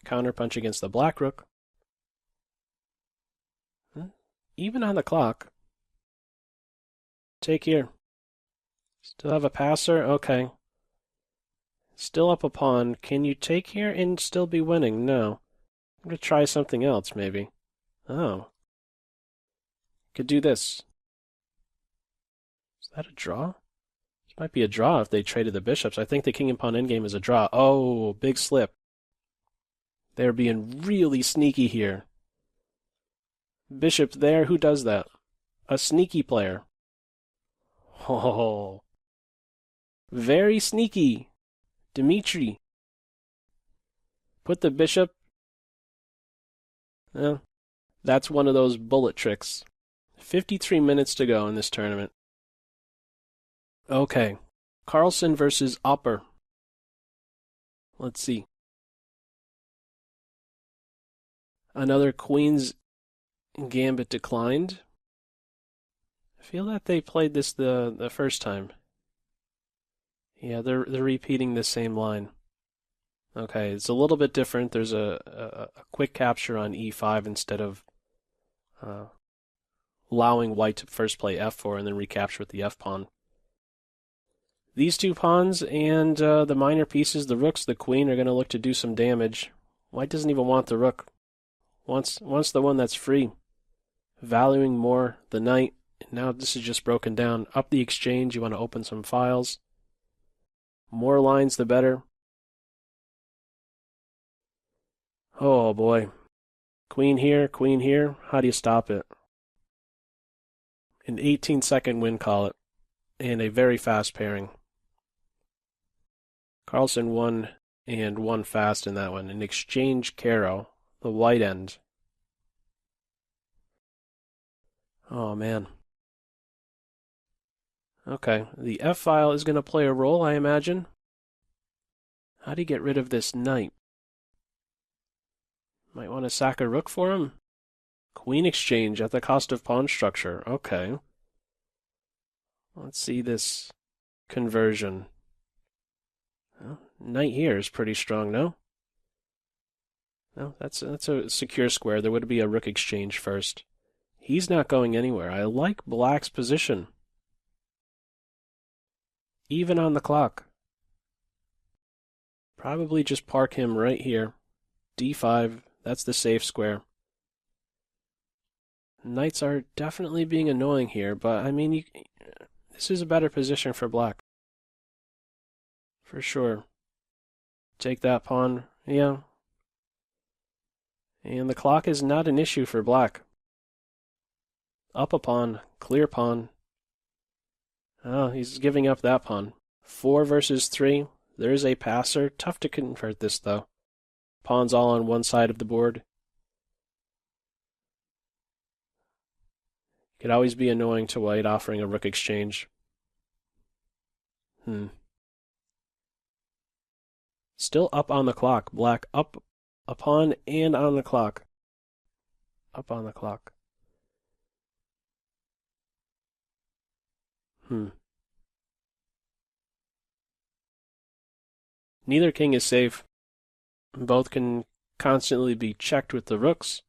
Counter punch against the black rook. Even on the clock. Take here. Still have a passer? Okay. Still up a pawn. Can you take here and still be winning? No. I'm going to try something else, maybe. Oh. Could do this. Is that a draw? It might be a draw if they traded the bishops. I think the king and pawn endgame is a draw. Oh, big slip. They're being really sneaky here. Bishop there. Who does that? A sneaky player. Oh. Very sneaky. Dmitri. Put the bishop. That's one of those bullet tricks. 53 minutes to go in this tournament. Okay. Carlson versus Oper. Let's see. Another Queen's Gambit declined. I feel that they played this the first time. Yeah, they're repeating the same line. Okay, it's a little bit different. There's a quick capture on e5 instead of allowing white to first play f4 and then recapture with the f pawn. These two pawns and the minor pieces, the rooks, the queen, are going to look to do some damage. White doesn't even want the rook. Wants the one that's free. Valuing more the knight. Now this is just broken down. Up the exchange, you want to open some files. More lines, the better. Oh boy. Queen here, queen here. How do you stop it? An 18-second win, call it. And a very fast pairing. Carlson won and won fast in that one. An exchange Caro, the white end. Oh man. Okay, the F file is going to play a role, I imagine. How do you get rid of this knight? Might want to sack a rook for him. Queen exchange at the cost of pawn structure. Okay. Let's see this conversion. Well, knight here is pretty strong, no? No, that's a secure square. There would be a rook exchange first. He's not going anywhere. I like black's position. Even on the clock. Probably just park him right here. d5, that's the safe square. Knights are definitely being annoying here, but I mean, this is a better position for black. For sure. Take that pawn, yeah. And the clock is not an issue for black. Up a pawn, clear pawn. Oh, he's giving up that pawn. 4 versus 3. There's a passer. Tough to convert this, though. Pawns all on one side of the board. Could always be annoying to white offering a rook exchange. Still up on the clock. Black up a pawn and on the clock. Up on the clock. Neither king is safe. Both can constantly be checked with the rooks.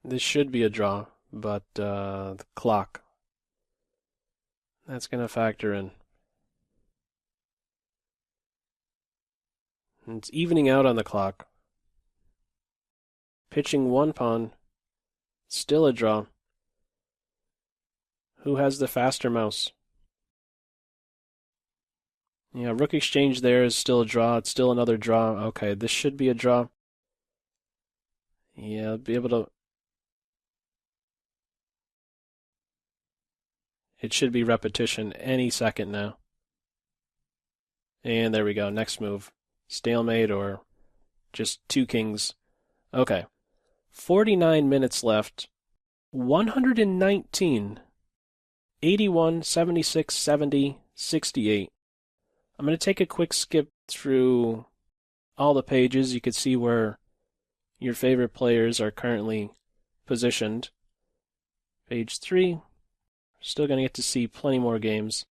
This should be a draw, but the clock, that's going to factor in. And it's evening out on the clock. Pitching one pawn, still a draw. Who has the faster mouse? Yeah, rook exchange there is still a draw. It's still another draw. Okay, this should be a draw. Yeah, I'll be able to... It should be repetition any second now. And there we go. Next move. Stalemate or just two kings. Okay. 49 minutes left. 119. 81, 76, 70, 68. I'm going to take a quick skip through all the pages. You can see where your favorite players are currently positioned. Page 3. Still going to get to see plenty more games.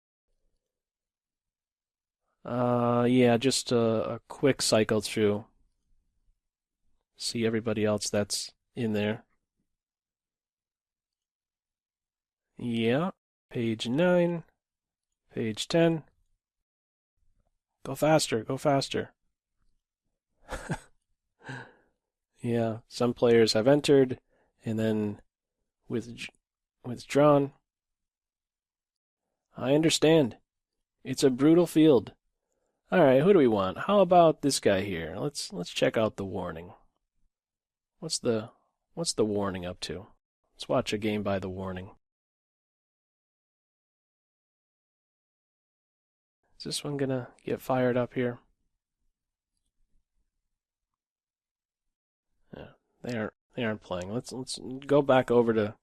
Yeah, just a quick cycle through. See everybody else that's in there. Yeah, page 9, page 10. Go faster, go faster. Yeah, some players have entered and then withdrawn. I understand. It's a brutal field. All right, who do we want? How about this guy here? Let's check out the warning. What's the warning up to? Let's watch a game by the warning. Is this one gonna get fired up here? Yeah, they aren't playing. Let's go back over to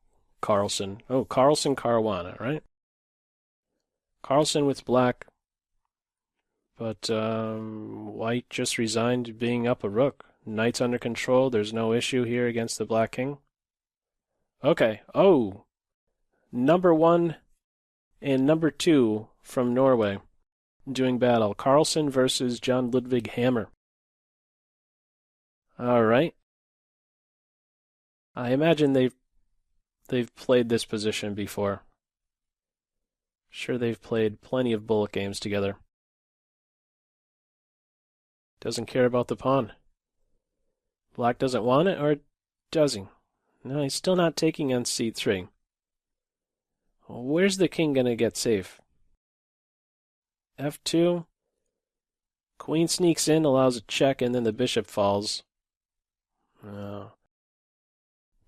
Carlson. Oh, Carlson Caruana, right? Carlson with black. But white just resigned being up a rook. Knight's under control. There's no issue here against the black king. Okay. Oh. Number 1 and number 2 from Norway doing battle. Karlsson versus John Ludwig Hammer. All right. I imagine they've played this position before. Sure, they've played plenty of bullet games together. Doesn't care about the pawn. Black doesn't want it, or does he? No, he's still not taking on c3. Where's the king going to get safe? f2. Queen sneaks in, allows a check, and then the bishop falls. Oh.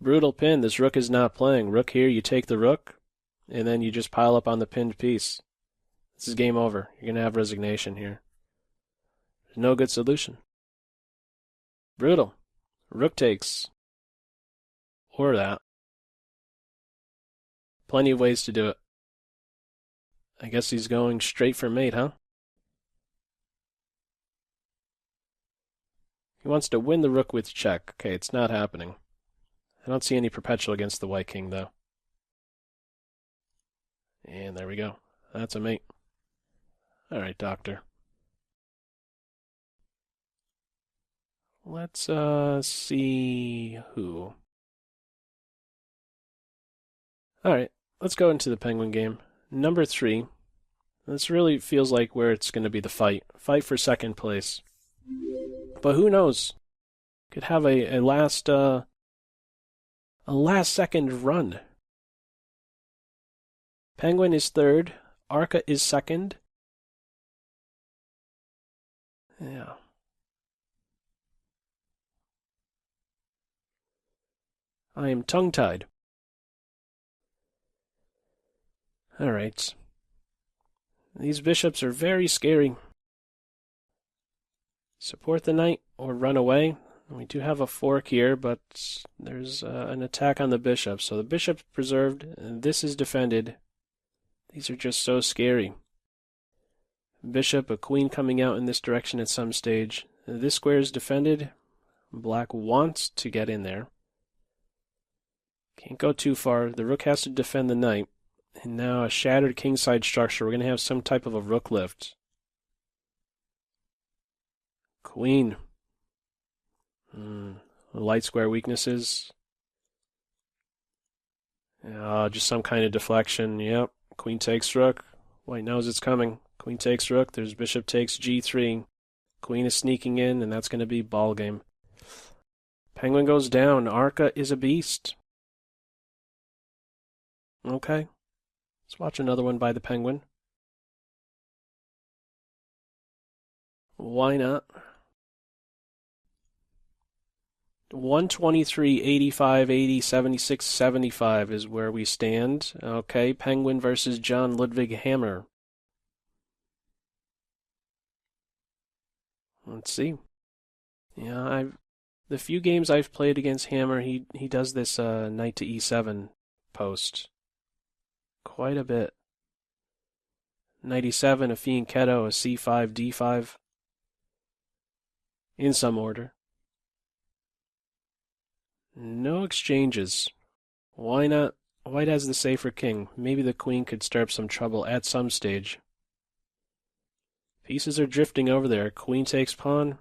Brutal pin. This rook is not playing. Rook here, you take the rook, and then you just pile up on the pinned piece. This is game over. You're going to have resignation here. There's no good solution. Brutal. Rook takes. Or that. Plenty of ways to do it. I guess he's going straight for mate, huh? He wants to win the rook with check. Okay, it's not happening. I don't see any perpetual against the white king, though. And there we go. That's a mate. All right, doctor. Let's see who. All right, let's go into the penguin game. Number 3. This really feels like where it's going to be the fight. Fight for second place. But who knows? Could have a last second run. Penguin is 3rd. Arca is 2nd. Yeah. I am tongue-tied. All right. These bishops are very scary. Support the knight or run away. We do have a fork here, but there's an attack on the bishop. So the bishop's preserved, and this is defended. These are just so scary. Bishop, a queen coming out in this direction at some stage. This square is defended. Black wants to get in there. Can't go too far. The rook has to defend the knight. And now a shattered kingside structure. We're going to have some type of a rook lift. Queen. Light square weaknesses. Just some kind of deflection. Yep. Queen takes rook. White knows it's coming. Queen takes rook. There's bishop takes g3. Queen is sneaking in, and that's going to be ball game. Penguin goes down. Arca is a beast. Okay. Let's watch another one by the Penguin. Why not? 123, 85, 80, 76, 75 is where we stand. Okay, Penguin versus John Ludwig Hammer. Let's see. Yeah, the few games I've played against Hammer, he does this knight to e7 post quite a bit. Knight e7, a fianchetto, a c5, d5, in some order. No exchanges. Why not? White has the safer king. Maybe the queen could stir up some trouble at some stage. Pieces are drifting over there. Queen takes pawn.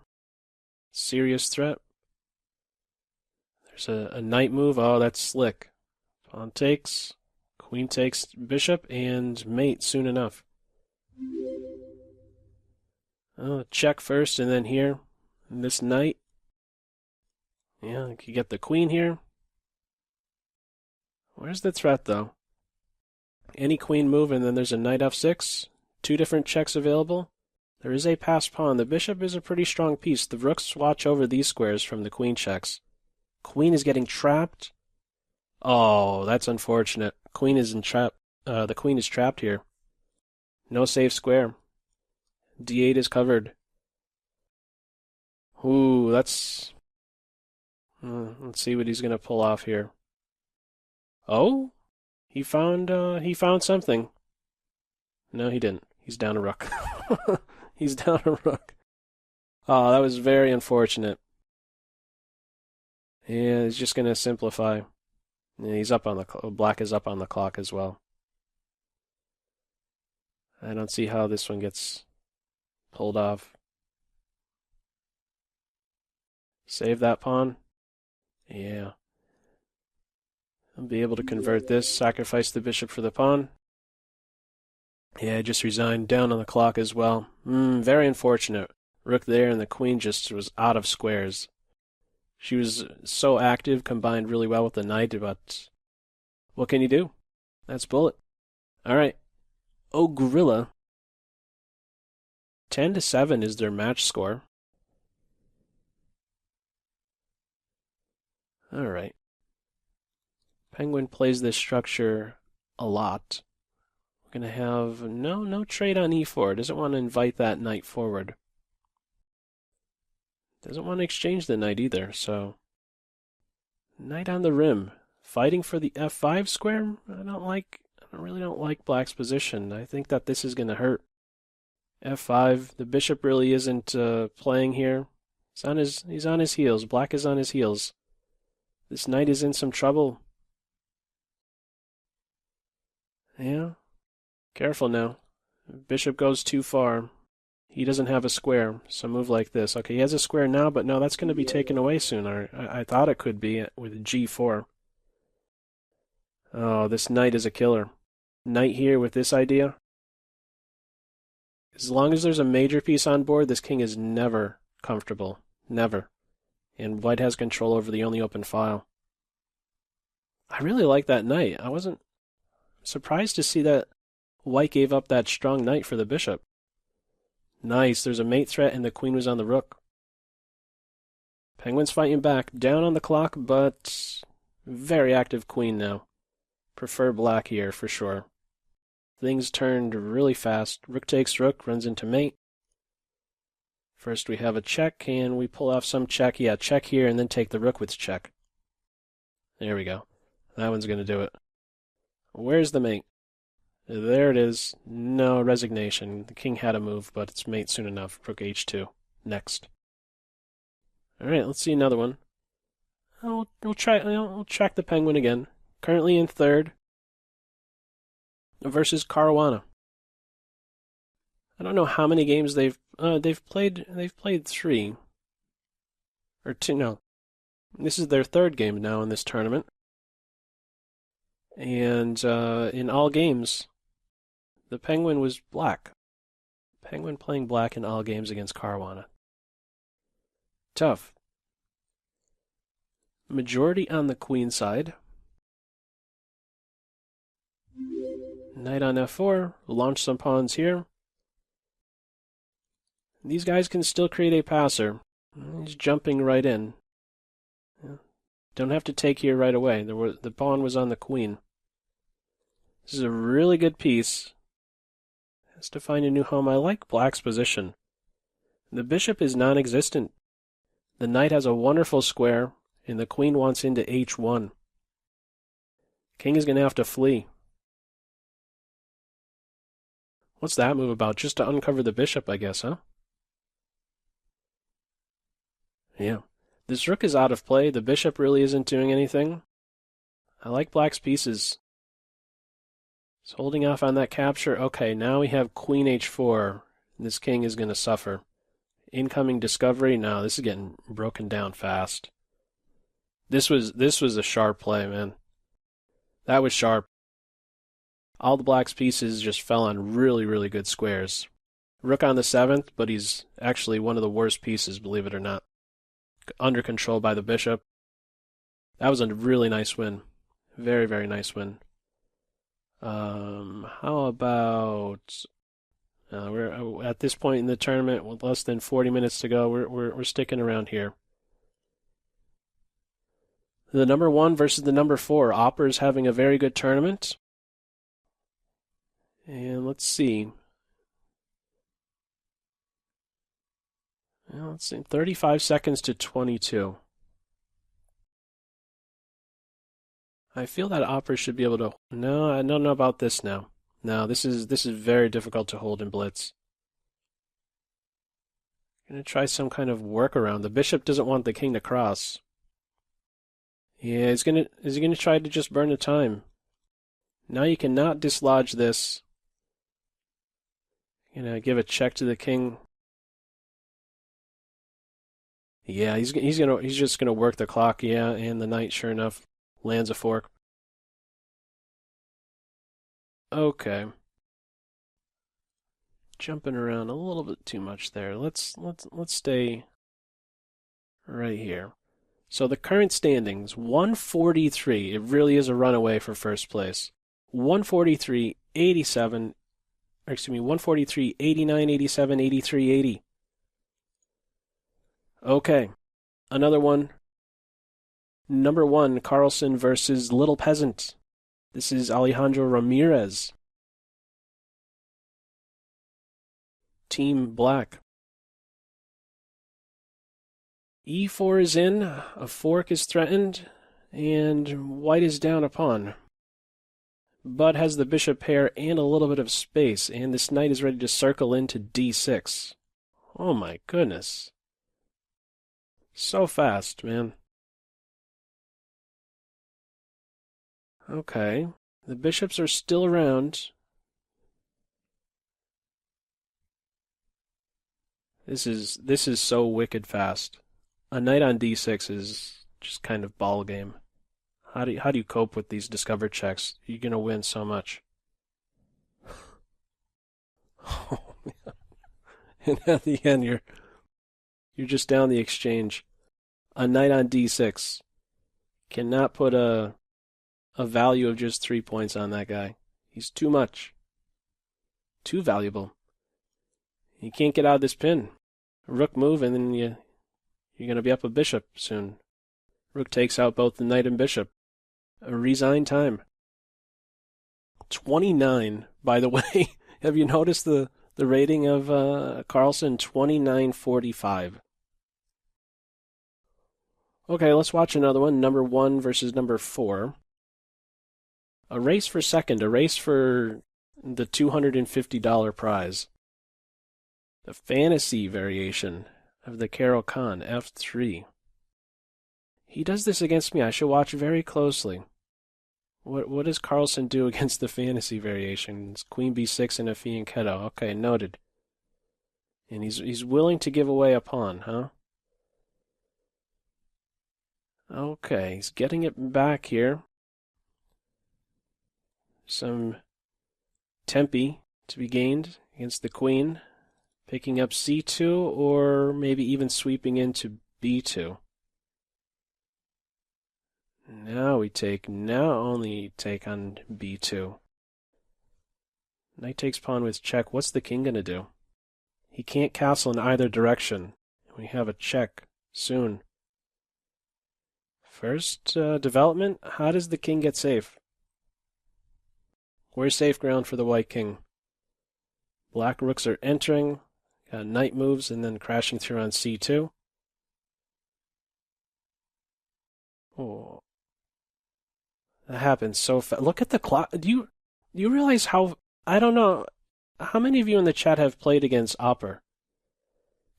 Serious threat. There's a knight move. Oh, that's slick. Pawn takes. Queen takes bishop and mate soon enough. Oh, check first and then here. And this knight. Yeah, you could get the queen here. Where's the threat, though? Any queen move, and then there's a knight f6. Two different checks available. There is a passed pawn. The bishop is a pretty strong piece. The rooks watch over these squares from the queen checks. Queen is getting trapped. Oh, that's unfortunate. Queen is in trap. The queen is trapped here. No safe square. d8 is covered. Ooh, that's... let's see what he's going to pull off here. Oh? He found something. No, he didn't. He's down a rook. He's down a rook. Oh, that was very unfortunate. Yeah, he's just going to simplify. Yeah, he's up on the black is up on the clock as well. I don't see how this one gets pulled off. Save that pawn. Yeah. I'll be able to convert this, sacrifice the bishop for the pawn. Yeah, just resigned down on the clock as well. Very unfortunate. Rook there and the queen just was out of squares. She was so active, combined really well with the knight, but what can you do? That's bullet. All right. Oh, Gorilla. 10-7 is their match score. All right. Penguin plays this structure a lot. We're going to have no trade on e4. Doesn't want to invite that knight forward. Doesn't want to exchange the knight either, so... Knight on the rim. Fighting for the f5 square? I really don't like black's position. I think that this is going to hurt. f5. The bishop really isn't playing here. He's on his heels. Black is on his heels. This knight is in some trouble. Yeah. Careful now. Bishop goes too far. He doesn't have a square, so move like this. Okay, he has a square now, but no, that's going to be taken away soon. I thought it could be with g4. Oh, this knight is a killer. Knight here with this idea. As long as there's a major piece on board, this king is never comfortable. Never. And white has control over the only open file. I really like that knight. I wasn't surprised to see that white gave up that strong knight for the bishop. Nice, there's a mate threat and the queen was on the rook. Penguin's fighting back, down on the clock, but very active queen now. Prefer black here for sure. Things turned really fast. Rook takes rook, runs into mate. First we have a check, and we pull off some check. Yeah, check here, and then take the rook with check. There we go. That one's going to do it. Where's the mate? There it is. No resignation. The king had a move, but it's mate soon enough. Rook h2. Next. All right, let's see another one. We'll track the penguin again. Currently in third. versus Caruana. I don't know how many games they've played. They've played 3 or 2. No, this is their 3rd game now in this tournament. And in all games, the Penguin was black. Penguin playing black in all games against Caruana. Tough. Majority on the queen side. Knight on f4. Launch some pawns here. These guys can still create a passer. He's jumping right in. Don't have to take here right away. The pawn was on the queen. This is a really good piece. Has to find a new home. I like black's position. The bishop is non-existent. The knight has a wonderful square, and the queen wants into h1. King is going to have to flee. What's that move about? Just to uncover the bishop, I guess, huh? Yeah. This rook is out of play. The bishop really isn't doing anything. I like black's pieces. He's holding off on that capture. Okay, now we have queen h4. This king is going to suffer. Incoming discovery. No, this is getting broken down fast. This was a sharp play, man. That was sharp. All the black's pieces just fell on really, really good squares. Rook on the 7th, but he's actually one of the worst pieces, believe it or not. Under control by the bishop. That was a really nice win. Very, very nice win. How about... we're at this point in the tournament with less than 40 minutes to go. We're sticking around here. The number 1 versus the number 4. Oper is having a very good tournament. And let's see. Well, let's see. 35 seconds to 22. I feel that Oper should be able to... No, I don't know about this now. No, this is very difficult to hold in blitz. I'm going to try some kind of workaround. The bishop doesn't want the king to cross. Yeah, is he going to try to just burn the time? Now you cannot dislodge this. Give a check to the king. Yeah, he's just gonna work the clock. Yeah, and the knight, sure enough, lands a fork. Okay. Jumping around a little bit too much there. Let's stay right here. So the current standings, 143. It really is a runaway for first place. 143, 87. Excuse me, 143, 89, 87, 83, 80. Okay, another one. Number 1, Carlson versus Little Peasant. This is Alejandro Ramirez. Team Black. E4 is in, a fork is threatened, and white is down a pawn. But has the bishop pair and a little bit of space, and this knight is ready to circle into d6. Oh my goodness. So fast, man. Okay, the bishops are still around. This is so wicked fast. A knight on d6 is just kind of ball game. How do you cope with these discovered checks? You're gonna win so much. Oh man. And at the end you're just down the exchange. A knight on d6. Cannot put a value of just 3 points on that guy. He's too much. Too valuable. You can't get out of this pin. Rook move and then you're gonna be up a bishop soon. Rook takes out both the knight and bishop. A resign time. 29, by the way. Have you noticed the rating of Carlson? 29.45. Okay, let's watch another one. Number 1 versus number 4. A race for second. A race for the $250 prize. The fantasy variation of the Carol Khan, F3. He does this against me. I should watch very closely. What does Carlson do against the fantasy variations? Queen b6 and a fianchetto. Okay, noted. And he's willing to give away a pawn, huh? Okay, he's getting it back here. Some tempi to be gained against the queen. Picking up c2 or maybe even sweeping into b2. Now only take on b2. Knight takes pawn with check. What's the king going to do? He can't castle in either direction. We have a check soon. First development, how does the king get safe? Where's safe ground for the white king? Black rooks are entering. Got knight moves and then crashing through on c2. Oh. That happens so fast. Look at the clock. Do you realize how... I don't know. How many of you in the chat have played against Oper?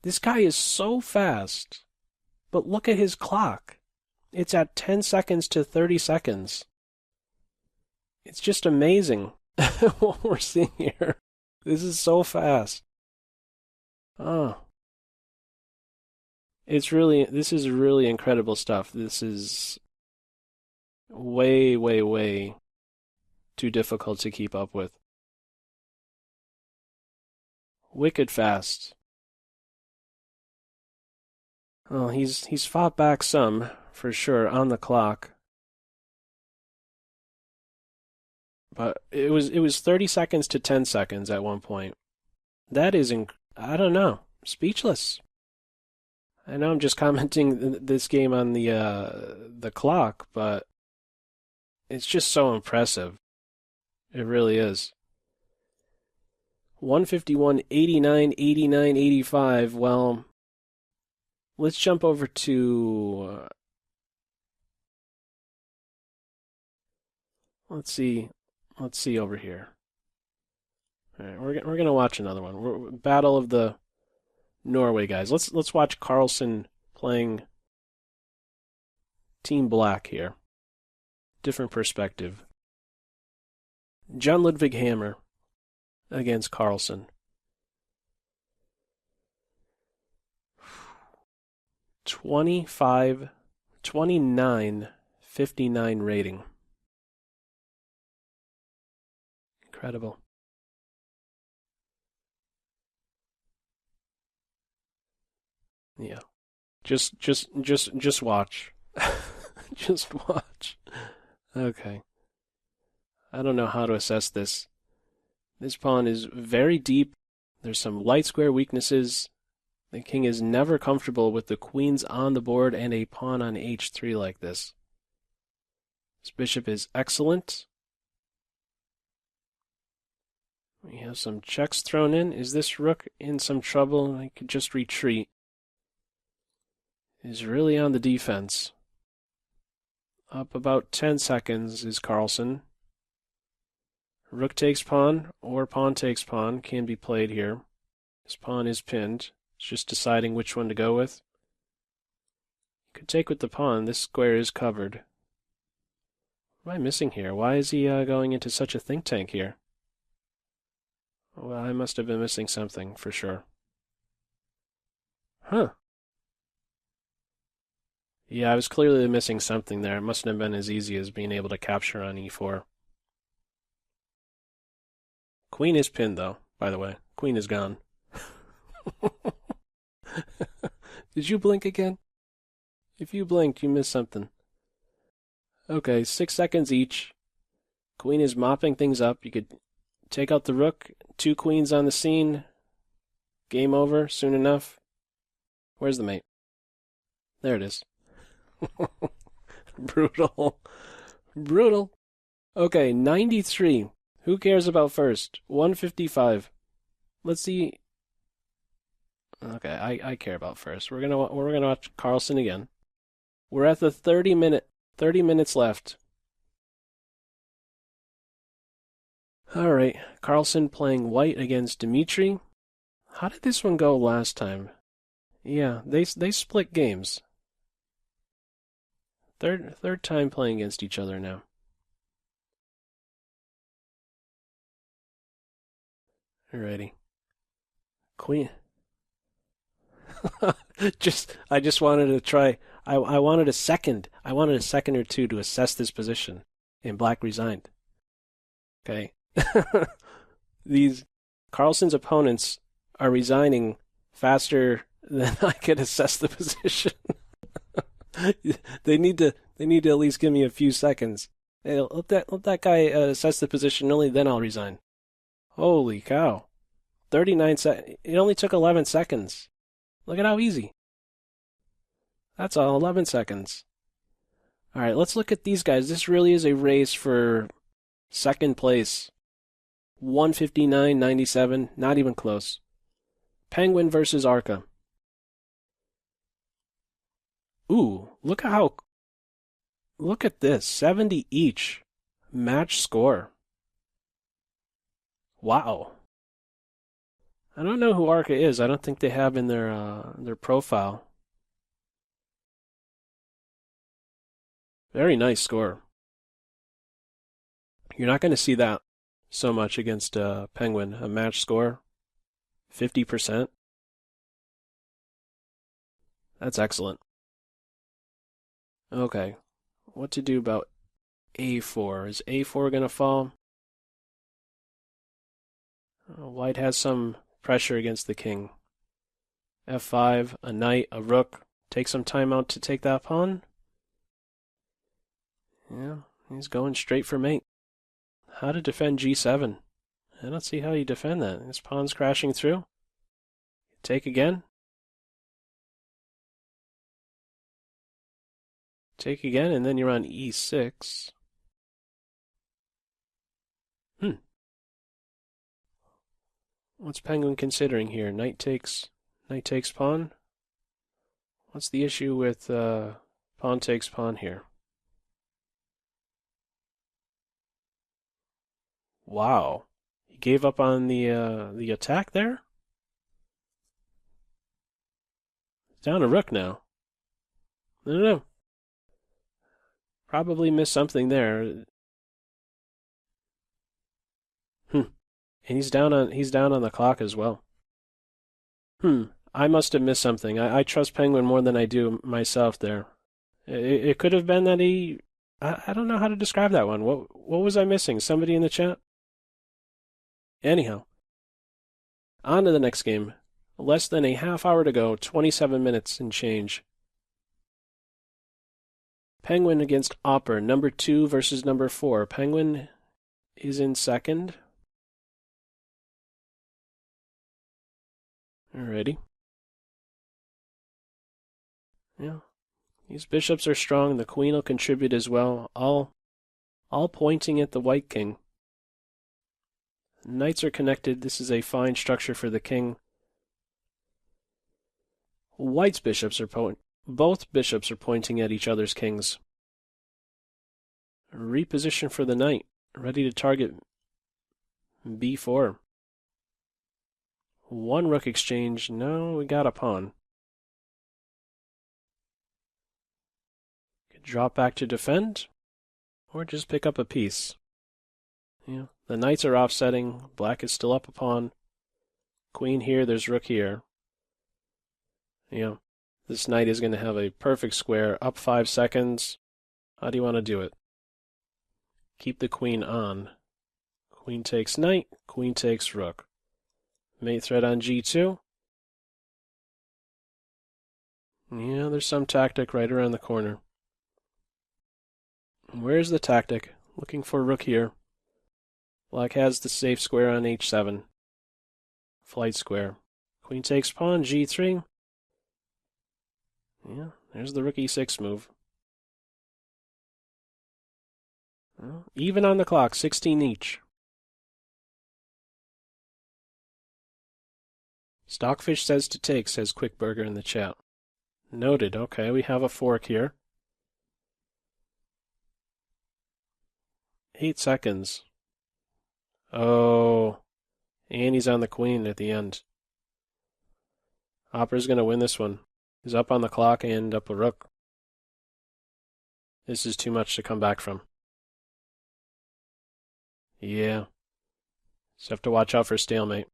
This guy is so fast. But look at his clock. It's at 10 seconds to 30 seconds. It's just amazing what we're seeing here. This is so fast. Oh. This is really incredible stuff. This is way, way, way too difficult to keep up with. Wicked fast. Oh, he's fought back some, for sure, on the clock. But it was 30 seconds to 10 seconds at one point. That is, I don't know, speechless. I know I'm just commenting this game on the clock, but it's just so impressive. It really is. 151, 89, 89, 85. Well, let's jump over to... let's see over here. All right, we're gonna watch another one. Battle of the Norway guys. Let's watch Karlsson playing Team Black here. Different perspective. John Ludwig Hammer against Karlsson. 29-59 rating. Incredible. Yeah. Just watch. Just watch. Okay. I don't know how to assess this. This pawn is very deep. There's some light square weaknesses. The king is never comfortable with the queens on the board and a pawn on h3 like this. This bishop is excellent. We have some checks thrown in. Is this rook in some trouble? I could just retreat. Is really on the defense. Up about 10 seconds is Karlsson. Rook takes pawn or pawn takes pawn can be played here. His pawn is pinned. It's just deciding which one to go with. Could take with the pawn. This square is covered. What am I missing here? Why is he going into such a think tank here? Well, I must have been missing something for sure. Huh. Yeah, I was clearly missing something there. It mustn't have been as easy as being able to capture on e4. Queen is pinned, though, by the way. Queen is gone. Did you blink again? If you blinked, you missed something. Okay, 6 seconds each. Queen is mopping things up. You could take out the rook. 2 queens on the scene. Game over soon enough. Where's the mate? There it is. Brutal. Brutal. Okay, 93. Who cares about first? 155. Let's see. Okay, I care about first. We're gonna watch Karlsson again. We're at the 30 minutes left. All right, Karlsson playing white against Dmitry. How did this one go last time? Yeah, they split games. Third time playing against each other now. Alrighty. Queen. I just wanted to try. I wanted a second. I wanted a second or two to assess this position. And black resigned. Okay. These Carlson's opponents are resigning faster than I can assess the position. They need to at least give me a few seconds. Hey, let that guy assess the position. Only then I'll resign. Holy cow! 39 seconds. It only took 11 seconds. Look at how easy. That's all, 11 seconds. All right, let's look at these guys. This really is a race for second place. 159.97, not even close. Penguin versus Arca. Ooh, look at this, 70 each. Match score. Wow. I don't know who Arca is. I don't think they have in their profile. Very nice score. You're not going to see that so much against Penguin. A match score, 50%. That's excellent. Okay, what to do about A4? Is A4 going to fall? White has some pressure against the king. F5, a knight, a rook. Take some time out to take that pawn. Yeah, he's going straight for mate. How to defend G7? I don't see how you defend that. His pawn's crashing through. Take again. Take again, and then you're on E6. What's Penguin considering here? Knight takes pawn? What's the issue with pawn takes pawn here? Wow. He gave up on the attack there? Down a rook now. No. Probably missed something there. And he's down on the clock as well. I must have missed something. I trust Penguin more than I do myself there. It could have been that I don't know how to describe that one. What was I missing? Somebody in the chat? Anyhow, on to the next game. Less than a half hour to go, 27 minutes and change. Penguin against Oper, number 2 versus number 4. Penguin is in second. Alrighty. Yeah. These bishops are strong. The queen will contribute as well. All pointing at the white king. Knights are connected. This is a fine structure for the king. White's bishops are both bishops are pointing at each other's kings. Reposition for the knight. Ready to target B4. One rook exchange. No, we got a pawn. Could drop back to defend, or just pick up a piece. Yeah, the knights are offsetting. Black is still up a pawn. Queen here, there's rook here. Yeah, this knight is going to have a perfect square. Up 5 seconds. How do you want to do it? Keep the queen on. Queen takes knight. Queen takes rook. Mate threat on G2. Yeah, there's some tactic right around the corner. Where's the tactic? Looking for rook here. Black has the safe square on H7. Flight square. Queen takes pawn, G3. Yeah, there's the rook E6 move. Well, even on the clock, 16 each. Stockfish says to take, says Quickburger in the chat. Noted. Okay, we have a fork here. 8 seconds. Oh, and he's on the queen at the end. Oper's going to win this one. He's up on the clock and up a rook. This is too much to come back from. Yeah. Just have to watch out for stalemate.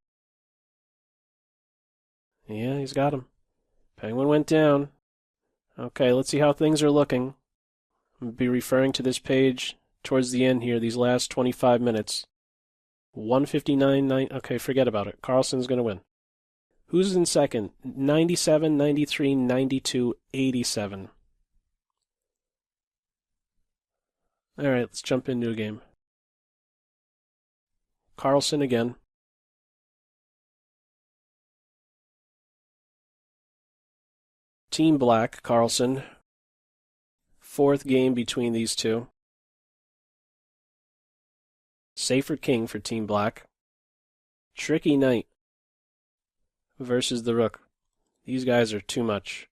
Yeah, he's got him. Penguin went down. Okay, let's see how things are looking. I'll be referring to this page towards the end here, these last 25 minutes. 159.9. Okay, forget about it. Karlsson's going to win. Who's in second? 97, 93, 92, 87. All right, let's jump into a game. Carlson again. Team Black, Carlson. Fourth game between these two. Safer King for Team Black. Tricky Knight versus the Rook. These guys are too much.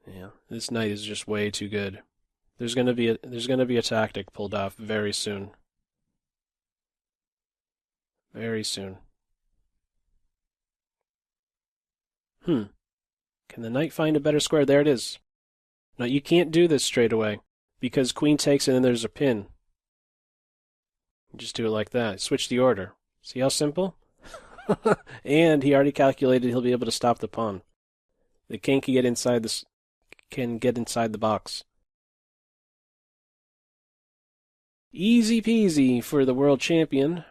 Yeah, this knight is just way too good. There's gonna be a tactic pulled off very soon. Very soon. Can the knight find a better square? There it is. No, you can't do this straight away because queen takes it and there's a pin. Just do it like that. Switch the order. See how simple? And he already calculated he'll be able to stop the pawn. The king can get inside the box. Easy peasy for the world champion.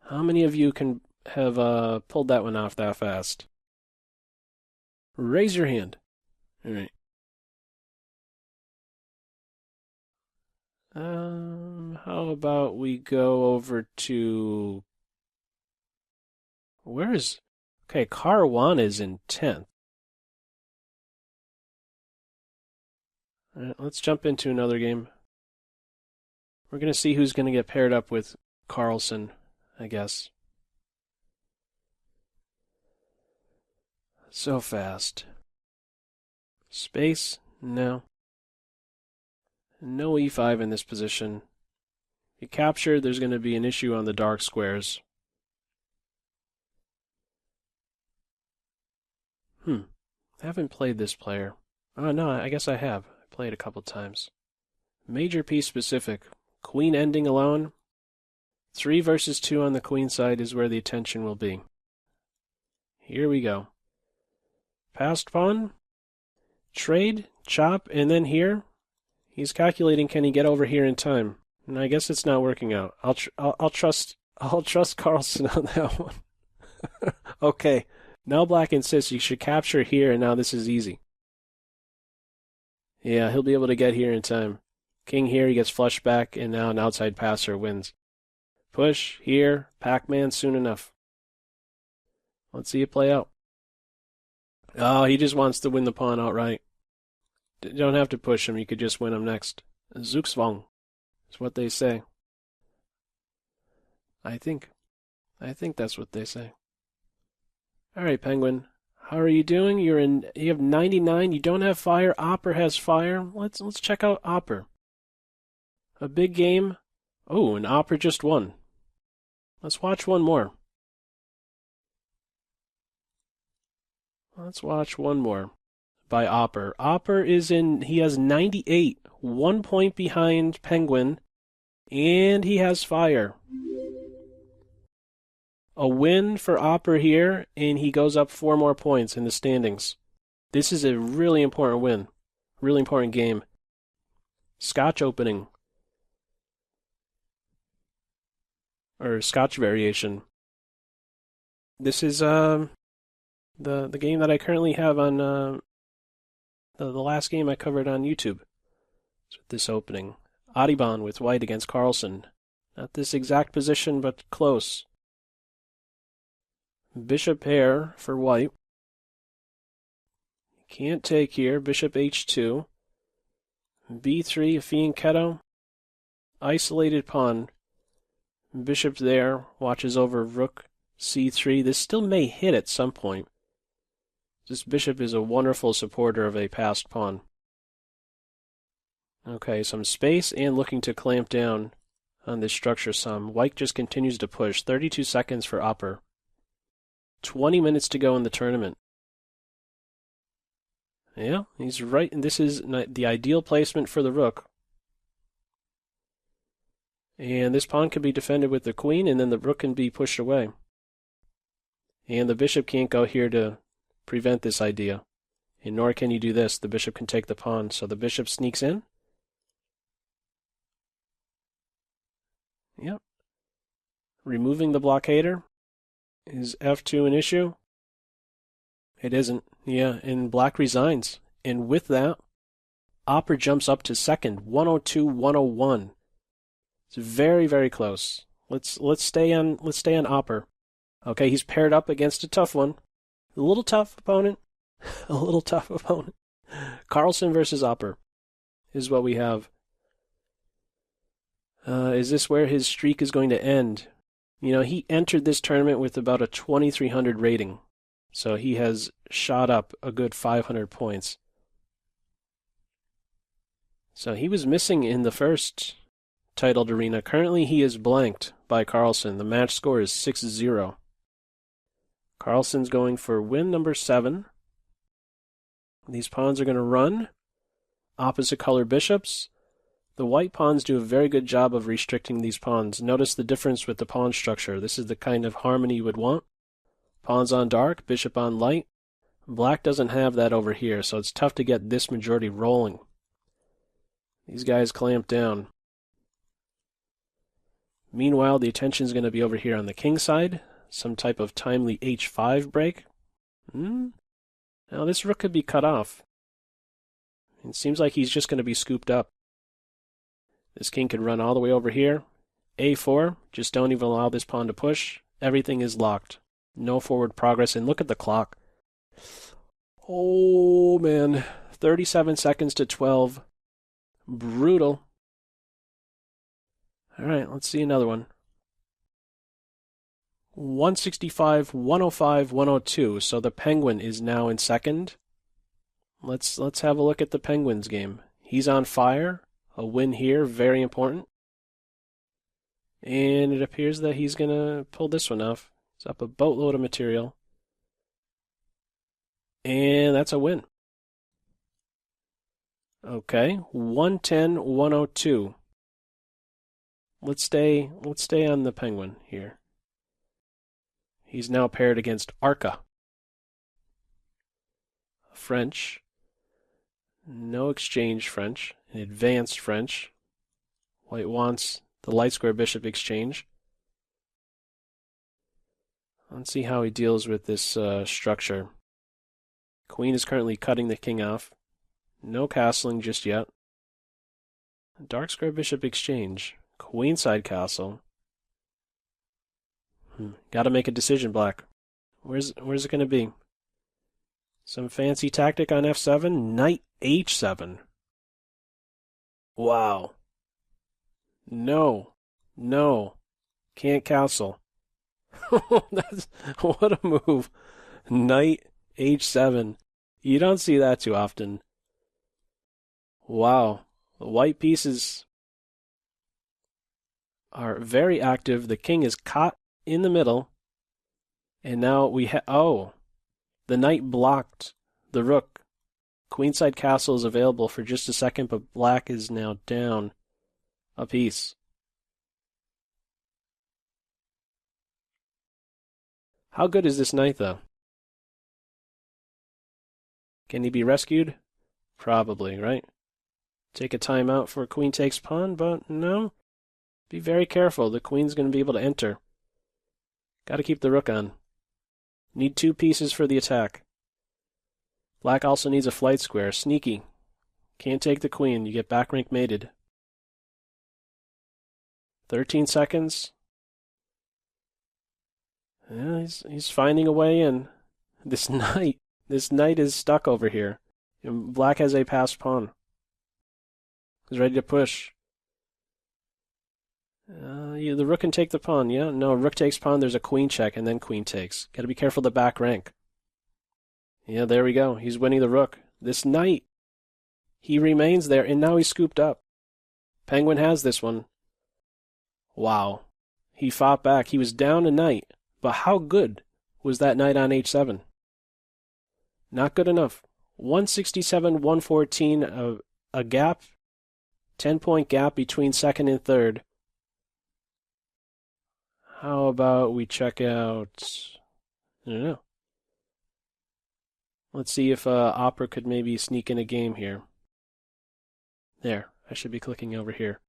How many of you can have pulled that one off that fast? Raise your hand. All right. How about we go over to... Where is... Okay, Caruana is in 10th. All right, let's jump into another game. We're going to see who's going to get paired up with Carlson, I guess. So fast. Space? No. No e5 in this position. If you capture, there's going to be an issue on the dark squares. I haven't played this player. Oh, no, I guess I have. I played a couple times. Major piece specific. Queen ending alone. 3 versus 2 on the queen side is where the attention will be. Here we go. Passed pawn. Trade, chop, and then here. He's calculating, can he get over here in time? And I guess it's not working out. I'll trust Carlson on that one. Okay. Now Black insists you should capture here, and now this is easy. Yeah, he'll be able to get here in time. King here, he gets flushed back, and now an outside passer wins. Push, here, Pac-Man soon enough. Let's see it play out. Oh, he just wants to win the pawn outright. You don't have to push him, you could just win him next. Zugzwang is what they say. I think that's what they say. All right, Penguin. How are you doing? You have 99. You don't have fire. Oper has fire. Let's check out Oper. A big game. Oh, and Oper just won. Let's watch one more. Let's watch one more by Oper. Oper he has 98, 1 point behind Penguin, and he has fire. A win for Oper here, and he goes up 4 more points in the standings. This is a really important win. Really important game. Scotch opening. Or Scotch variation. This is the game that I currently have on the last game I covered on YouTube. So this opening. Audubon with white against Carlson. Not this exact position, but close. Bishop pair for white. Can't take here. Bishop h2. b3, fianchetto. Isolated pawn. Bishop there. Watches over rook c3. This still may hit at some point. This bishop is a wonderful supporter of a passed pawn. Okay, some space and looking to clamp down on this structure some. White just continues to push. 32 seconds for Oper. 20 minutes to go in the tournament. Yeah, he's right. And this is the ideal placement for the rook. And this pawn can be defended with the queen, and then the rook can be pushed away. And the bishop can't go here to prevent this idea. And nor can you do this. The bishop can take the pawn. So the bishop sneaks in. Yep. Removing the blockader. Is F2 an issue? It isn't. Yeah, and black resigns. And with that, Oper jumps up to second, 102-101. It's very, very close. Let's stay on Oper. Okay, he's paired up against a tough one. A little tough opponent. A little tough opponent. Karlsson versus Oper is what we have. Is this where his streak is going to end? You know, he entered this tournament with about a 2,300 rating. So he has shot up a good 500 points. So he was missing in the first titled arena. Currently he is blanked by Carlson. The match score is 6-0. Carlson's going for win number 7. These pawns are going to run. Opposite color bishops. The white pawns do a very good job of restricting these pawns. Notice the difference with the pawn structure. This is the kind of harmony you would want. Pawns on dark, bishop on light. Black doesn't have that over here, so it's tough to get this majority rolling. These guys clamp down. Meanwhile, the attention is going to be over here on the king side. Some type of timely h5 break. Now this rook could be cut off. It seems like he's just going to be scooped up. This king could run all the way over here. a4, just don't even allow this pawn to push. Everything is locked. No forward progress, and look at the clock. Oh man, 37 seconds to 12. Brutal. Alright, let's see another one. 165, 105, 102. So the Penguin is now in second. Let's have a look at the Penguin's game. He's on fire. A win here, very important. And it appears that he's going to pull this one off. He's up a boatload of material. And that's a win. Okay, 110, 102. Let's stay on the Penguin here. He's now paired against Arca. French. No exchange French. An advanced French. White wants the light square bishop exchange. Let's see how he deals with this structure. Queen is currently cutting the king off. No castling just yet. Dark square bishop exchange. Queenside castle. Got to make a decision, black. Where's it going to be? Some fancy tactic on f7? Knight h7. Wow. No. Can't castle. What a move. Knight h7. You don't see that too often. Wow. The white pieces are very active. The king is caught in the middle. And now we have... Oh. The knight blocked the rook. Queenside castle is available for just a second, but black is now down a piece. How good is this knight, though? Can he be rescued? Probably, right? Take a timeout for queen takes pawn, but no. Be very careful. The queen's going to be able to enter. Got to keep the rook on. Need 2 pieces for the attack. Black also needs a flight square. Sneaky. Can't take the queen. You get back rank mated. 13 seconds. Yeah, he's finding a way in. This knight is stuck over here. And black has a passed pawn. He's ready to push. The rook can take the pawn, yeah? No, rook takes pawn, there's a queen check, and then queen takes. Got to be careful of the back rank. Yeah, there we go. He's winning the rook. This knight, he remains there, and now he's scooped up. Penguin has this one. Wow. He fought back. He was down a knight. But how good was that knight on h7? Not good enough. 167, 114, a gap, 10-point gap between second and third. How about we check out I don't know. Let's see if Oper could maybe sneak in a game here. There, I should be clicking over here.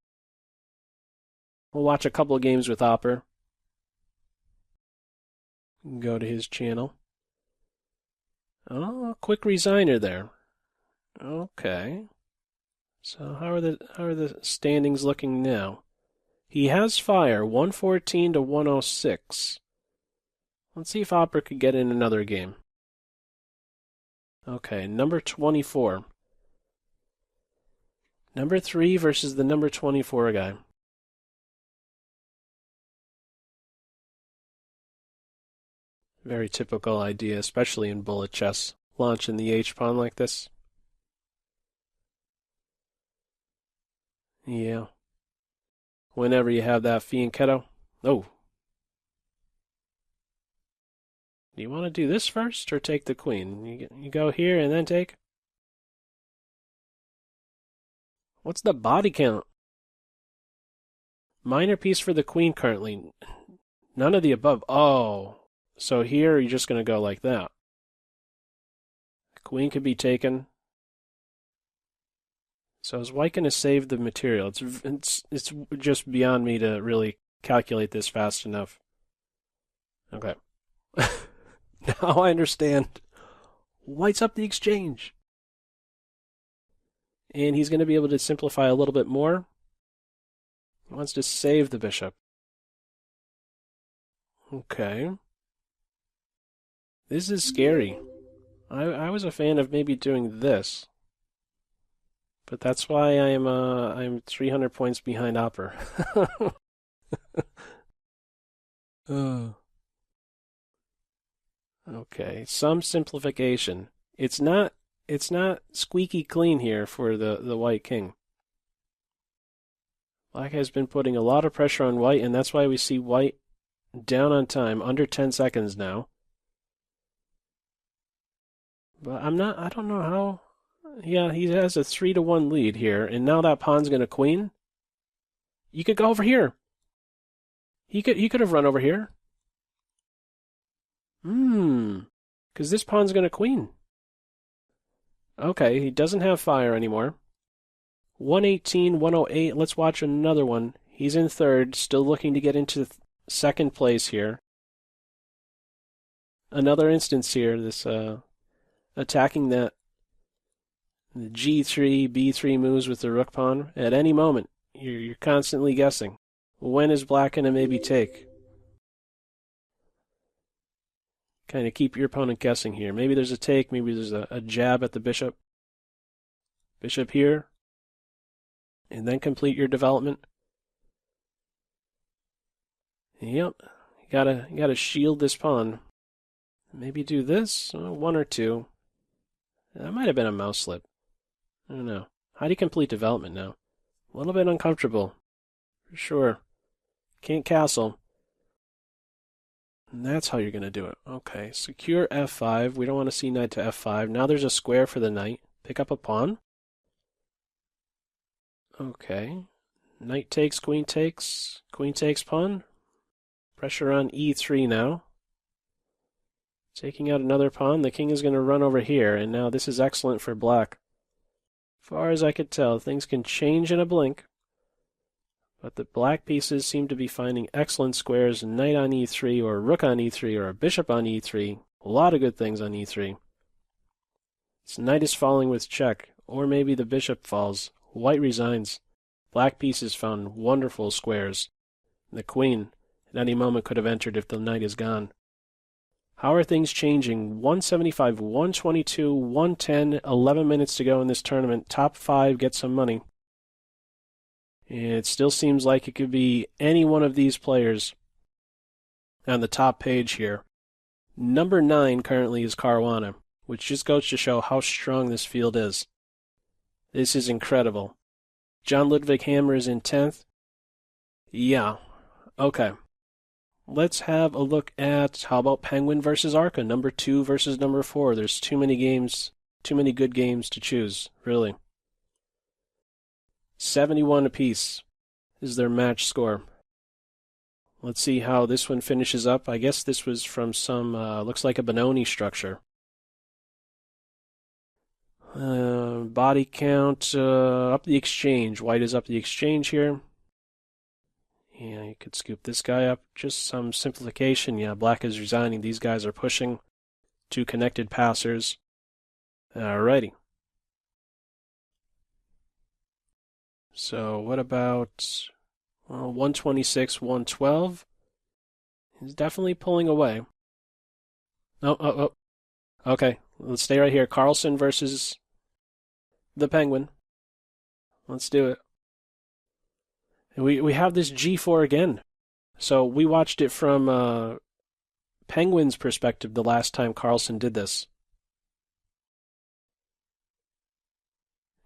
We'll watch a couple of games with Oper. Go to his channel. Oh, quick resigner there. Okay. So how are the standings looking now? He has fire, 114 to 106. Let's see if Oper could get in another game. Okay, number 24. Number 3 versus the number 24 guy. Very typical idea, especially in bullet chess. Launching the H-pawn like this. Yeah. Whenever you have that fianchetto. Oh. Do you want to do this first or take the queen? You go here and then take? What's the body count? Minor piece for the queen currently. None of the above. Oh. So here you're just going to go like that. Queen could be taken. So is white going to save the material? It's just beyond me to really calculate this fast enough. Okay. Now I understand. White's up the exchange. And he's going to be able to simplify a little bit more. He wants to save the bishop. Okay. This is scary. I was a fan of maybe doing this. But that's why I'm 300 points behind Oper. Okay, some simplification. It's not squeaky clean here for the white king. Black has been putting a lot of pressure on white, and that's why we see white down on time, under 10 seconds now. But I don't know how. Yeah, he has a 3-1 lead here, and now that pawn's going to queen. You could go over here. He could have run over here. Because this pawn's going to queen. Okay, he doesn't have fire anymore. 118, 108. Let's watch another one. He's in third, still looking to get into second place here. Another instance here, this attacking that the G3, B3 moves with the rook pawn. At any moment, you're constantly guessing. When is black going to maybe take? Kind of keep your opponent guessing here. Maybe there's a take, maybe there's a jab at the bishop. Bishop here. And then complete your development. Yep. You gotta shield this pawn. Maybe do this, 1 or 2. That might have been a mouse slip. I don't know. How do you complete development now? A little bit uncomfortable. For sure. Can't castle. And that's how you're going to do it. Okay, secure f5. We don't want to see knight to f5. Now there's a square for the knight. Pick up a pawn. Okay. Knight takes, queen takes pawn. Pressure on e3 now. Taking out another pawn. The king is going to run over here, and now this is excellent for black. Far as I could tell, things can change in a blink. But the black pieces seem to be finding excellent squares, knight on e3, or rook on e3, or a bishop on e3. A lot of good things on e3. This knight is falling with check, or maybe the bishop falls. White resigns. Black pieces found wonderful squares. The queen, at any moment, could have entered if the knight is gone. How are things changing? 175, 122, 110, 11 minutes to go in this tournament. Top 5 get some money. It still seems like it could be any one of these players on the top page here. Number 9 currently is Caruana, which just goes to show how strong this field is. This is incredible. John Ludwig Hammer is in 10th. Yeah, okay. Let's have a look at, how about Penguin versus Arca, number 2 versus number 4. There's too many games, too many good games to choose, really. 71 apiece is their match score. Let's see how this one finishes up. I guess this was from some, looks like a Benoni structure. Body count, up the exchange. White is up the exchange here. Yeah, you could scoop this guy up. Just some simplification. Yeah, black is resigning. These guys are pushing. Two connected passers. Alrighty. So what about 126, 112? He's definitely pulling away. Oh. Okay, let's stay right here. Karlsson versus the Penguin. Let's do it. And we have this G4 again. So we watched it from Penguin's perspective the last time Carlson did this.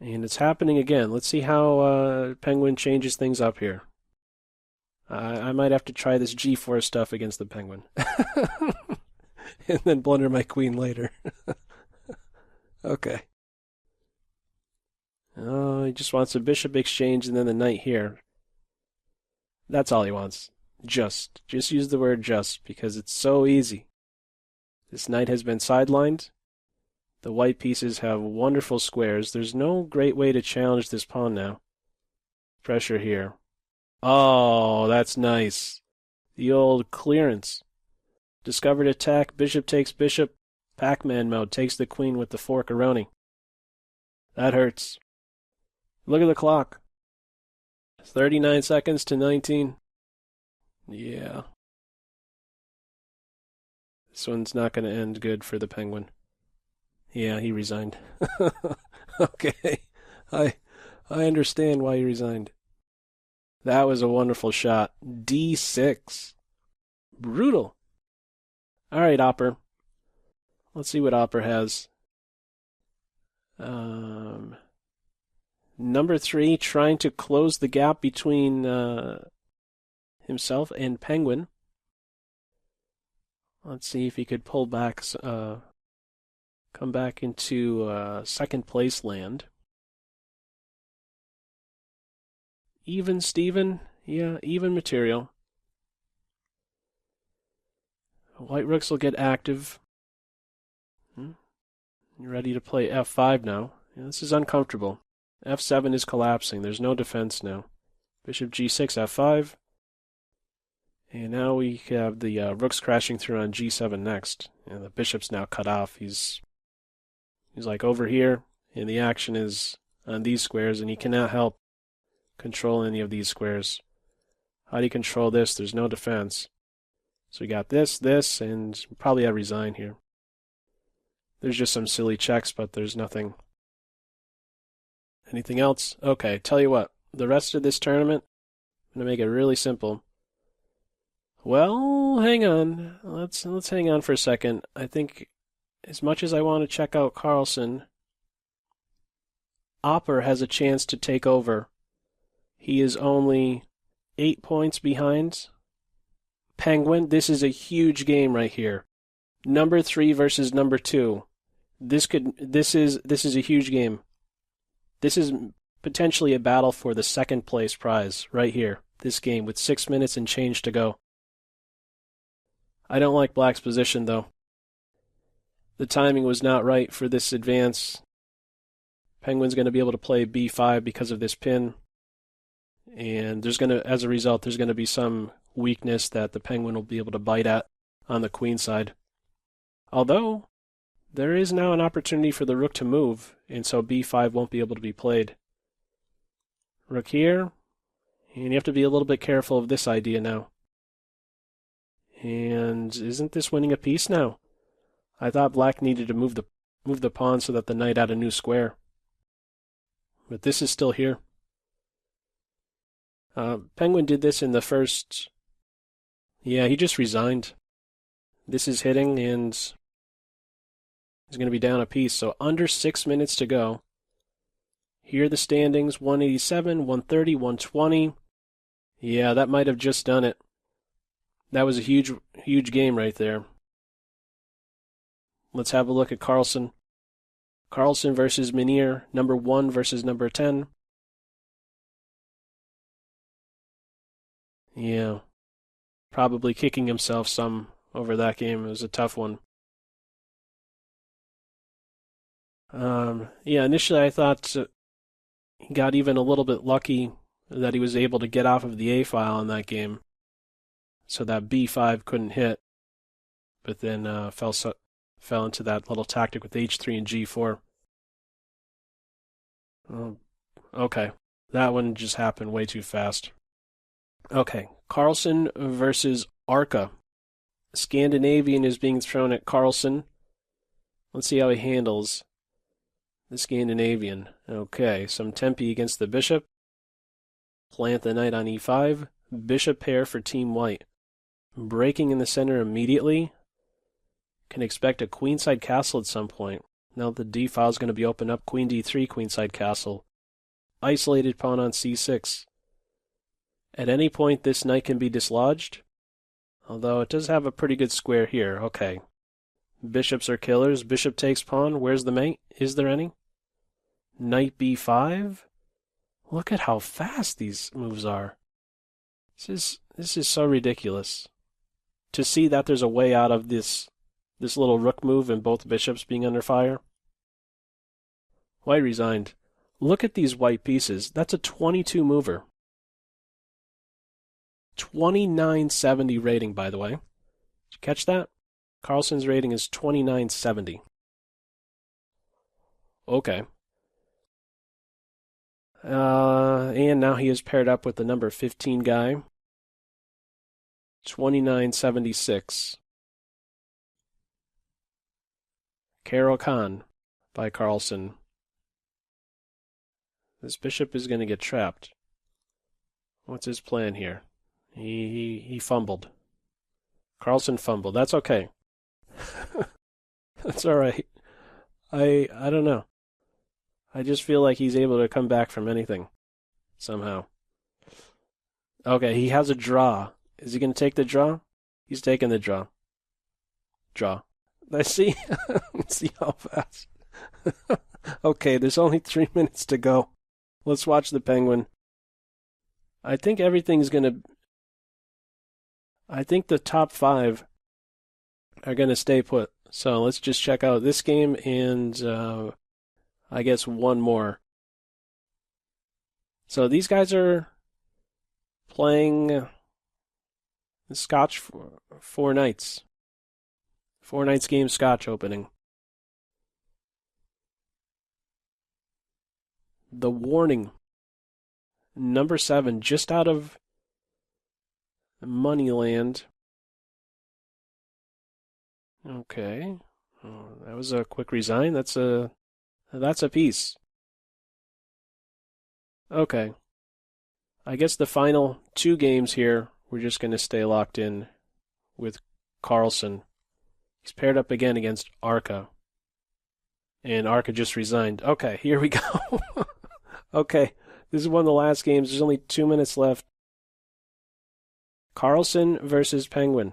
And it's happening again. Let's see how Penguin changes things up here. I might have to try this G4 stuff against the Penguin. And then blunder my queen later. Okay. Oh, he just wants a bishop exchange and then the knight here. That's all he wants. Just use the word just, because it's so easy. This knight has been sidelined. The white pieces have wonderful squares. There's no great way to challenge this pawn now. Pressure here. Oh, that's nice. The old clearance. Discovered attack, bishop takes bishop. Pac-Man mode, takes the queen with the fork-a-roni. That hurts. Look at the clock. 39 seconds to 19. Yeah. This one's not going to end good for the Penguin. Yeah, he resigned. Okay. I understand why he resigned. That was a wonderful shot. D6. Brutal. All right, Oper. Let's see what Oper has. Number 3, trying to close the gap between himself and Penguin. Let's see if he could pull back, come back into second place land. Even Steven? Yeah, even material. White rooks will get active. You're ready to play F5 now. Yeah, this is uncomfortable. F7 is collapsing. There's no defense now. Bishop G6, F5. And now we have the rooks crashing through on G7 next. And the bishop's now cut off. He's like over here, and the action is on these squares, and he cannot help control any of these squares. How do you control this? There's no defense. So we got this, and probably a resign here. There's just some silly checks, but there's nothing. Anything else? Okay, tell you what. The rest of this tournament, I'm going to make it really simple. Well, hang on. Let's hang on for a second. I think as much as I want to check out Carlson, Oper has a chance to take over. He is only 8 points behind Penguin. This is a huge game right here. Number 3 versus number 2. This is a huge game. This is potentially a battle for the second place prize right here. This game with 6 minutes and change to go. I don't like black's position though. The timing was not right for this advance. Penguin's going to be able to play b5 because of this pin. And as a result, there's going to be some weakness that the Penguin will be able to bite at on the queen side. Although, there is now an opportunity for the rook to move, and so b5 won't be able to be played. Rook here, and you have to be a little bit careful of this idea now. And isn't this winning a piece now? I thought black needed to move the pawn so that the knight had a new square. But this is still here. Penguin did this in the first... Yeah, he just resigned. This is hitting, and he's going to be down a piece. So under 6 minutes to go. Here are the standings, 187, 130, 120. Yeah, that might have just done it. That was a huge game right there. Let's have a look at Carlson. Carlson versus Minier, number 1 versus number 10. Yeah. Probably kicking himself some over that game. It was a tough one. Yeah, initially I thought he got even a little bit lucky that he was able to get off of the A file in that game, so that B5 couldn't hit, but then fell into that little tactic with H3 and G4. Okay, that one just happened way too fast. Okay, Carlson versus Arca. Scandinavian is being thrown at Carlson. Let's see how he handles the Scandinavian. Okay, some tempi against the bishop. Plant the knight on e5. Bishop pair for Team White. Breaking in the center immediately. Can expect a queenside castle at some point. Now the d file is going to be opened up. Queen d3, queenside castle. Isolated pawn on c6. At any point, this knight can be dislodged. Although it does have a pretty good square here. Okay. Bishops are killers. Bishop takes pawn. Where's the mate? Is there any? Knight b5. Look at how fast these moves are. This is so ridiculous. To see that there's a way out of this little rook move and both bishops being under fire. White resigned. Look at these white pieces. That's a 22 mover. 2970 rating, by the way. Did you catch that? Carlson's rating is 2970. Okay. And now he is paired up with the number 15 guy. 2976. Carol Khan by Carlson. This bishop is going to get trapped. What's his plan here? He fumbled. Carlson fumbled. That's okay. That's all right. I don't know. I just feel like he's able to come back from anything somehow. Okay, he has a draw. Is he going to take the draw? He's taking the draw. Draw. I see. See how fast. Okay, there's only 3 minutes to go. Let's watch the penguin. I think the top 5 are going to stay put. So let's just check out this game and I guess one more. So these guys are playing the Scotch four nights. 4 nights game Scotch opening. The warning. Number 7, just out of Moneyland. Okay. Oh, that was a quick resign. That's a piece. Okay. I guess the final 2 games here, we're just going to stay locked in with Carlson. He's paired up again against Arca. And Arca just resigned. Okay, here we go. Okay, this is one of the last games. There's only 2 minutes left. Carlson versus Penguin.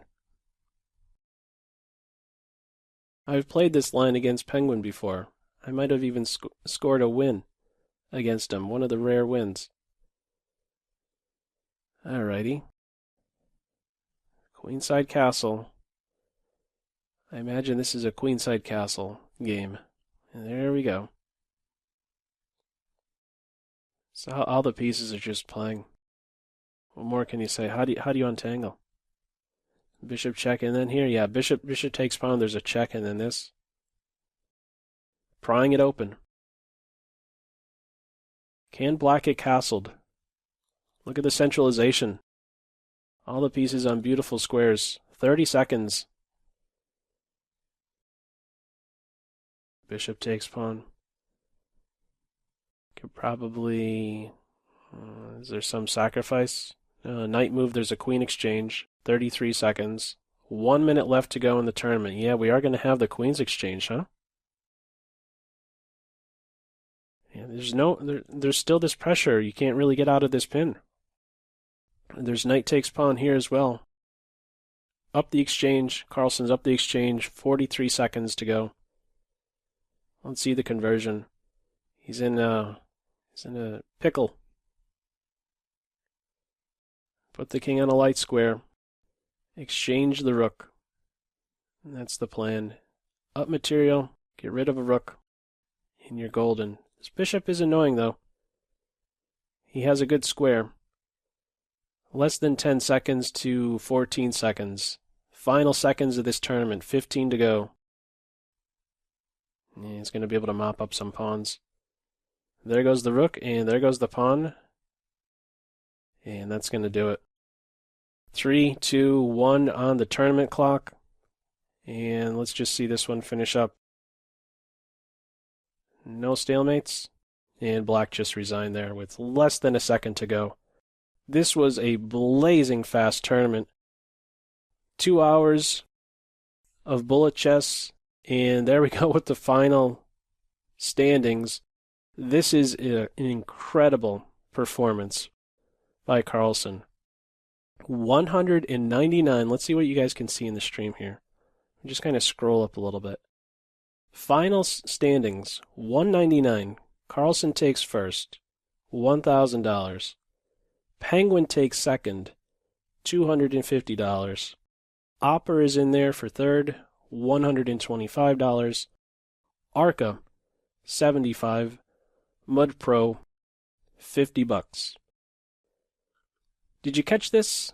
I've played this line against Penguin before. I might have even scored a win against him, one of the rare wins. Alrighty. Queenside Castle. I imagine this is a Queenside Castle game. And there we go. So all the pieces are just playing. What more can you say? How do you untangle? Bishop check, and then here, yeah, bishop takes pawn. There's a check, and then this. Prying it open. Can black get castled? Look at the centralization. All the pieces on beautiful squares. 30 seconds. Bishop takes pawn. Could probably... is there some sacrifice? Knight move, there's a queen exchange. 33 seconds. 1 minute left to go in the tournament. Yeah, we are going to have the queen's exchange, huh? Yeah, there's still this pressure. You can't really get out of this pin. There's knight takes pawn here as well. Up the exchange. Carlson's up the exchange. 43 seconds to go. Let's see the conversion. He's in a pickle. Put the king on a light square. Exchange the rook. That's the plan. Up material, get rid of a rook, and you're golden. This bishop is annoying, though. He has a good square. Less than 10 seconds to 14 seconds. Final seconds of this tournament, 15 to go. And he's going to be able to mop up some pawns. There goes the rook, and there goes the pawn. And that's going to do it. 3, 2, 1 on the tournament clock. And let's just see this one finish up. No stalemates. And black just resigned there with less than a second to go. This was a blazing fast tournament. 2 hours of bullet chess. And there we go with the final standings. This is an incredible performance by Carlson. 199. Let's see what you guys can see in the stream here. Just kind of scroll up a little bit. Final standings, 199. Carlson takes first, $1,000. Penguin takes second, $250. Oper is in there for third, $125. Arca, $75. Mud Pro, $50. Did you catch this?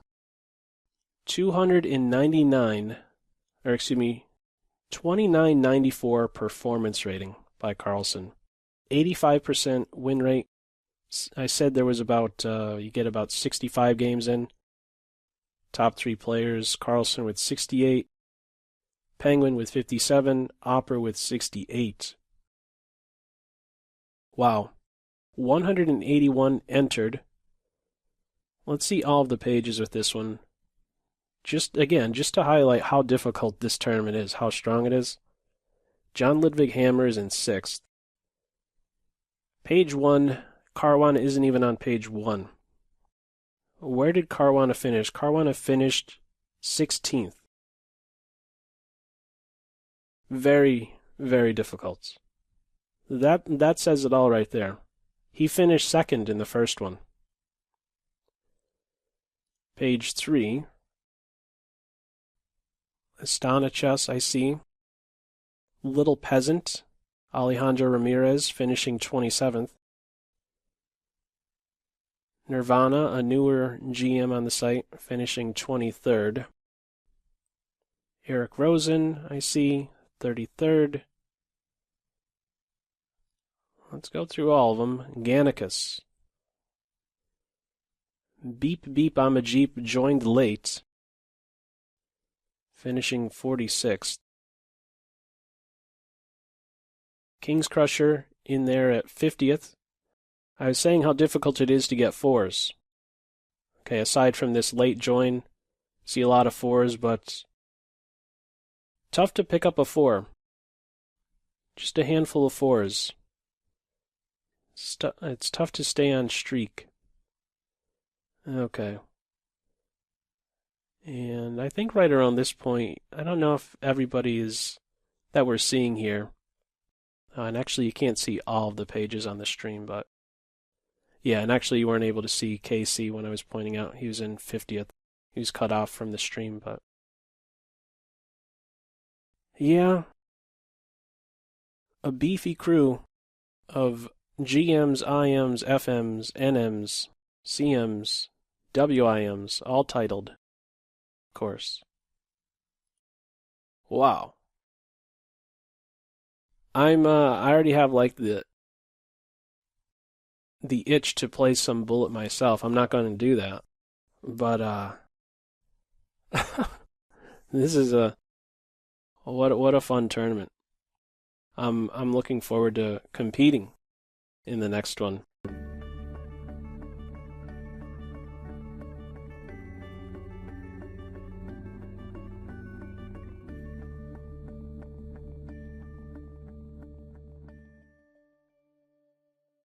299, or excuse me, 2994 performance rating by Carlson. 85% win rate. I said there was about, you get about 65 games in. Top 3 players, Carlson with 68, Penguin with 57, Oper with 68. Wow. 181 entered. Let's see all of the pages with this one. Just to highlight how difficult this tournament is, how strong it is. John Ludwig Hammer is in 6th. Page 1, Caruana isn't even on page 1. Where did Caruana finish? Caruana finished 16th. Very, very difficult. That says it all right there. He finished second in the first one. Page 3. Astana Chess, I see. Little Peasant, Alejandro Ramirez, finishing 27th. Nirvana, a newer GM on the site, finishing 23rd. Eric Rosen, I see, 33rd. Let's go through all of them. Gannicus. Beep Beep I'm a Jeep joined late, finishing 46th. King's Crusher in there at 50th. I was saying how difficult it is to get 4s. Okay, aside from this late join, see a lot of 4s, but tough to pick up a 4. Just a handful of 4s. It's tough to stay on streak. Okay. And I think right around this point, I don't know if everybody is that we're seeing here. And actually, you can't see all of the pages on the stream, but yeah, and actually you weren't able to see KC when I was pointing out he was in 50th. He was cut off from the stream, but yeah, a beefy crew of GMs, IMs, FMs, NMs, CMs, WIMs, all titled, of course. Wow. I already have like the itch to play some bullet myself. I'm not going to do that, but this is what a fun tournament. I'm looking forward to competing in the next one.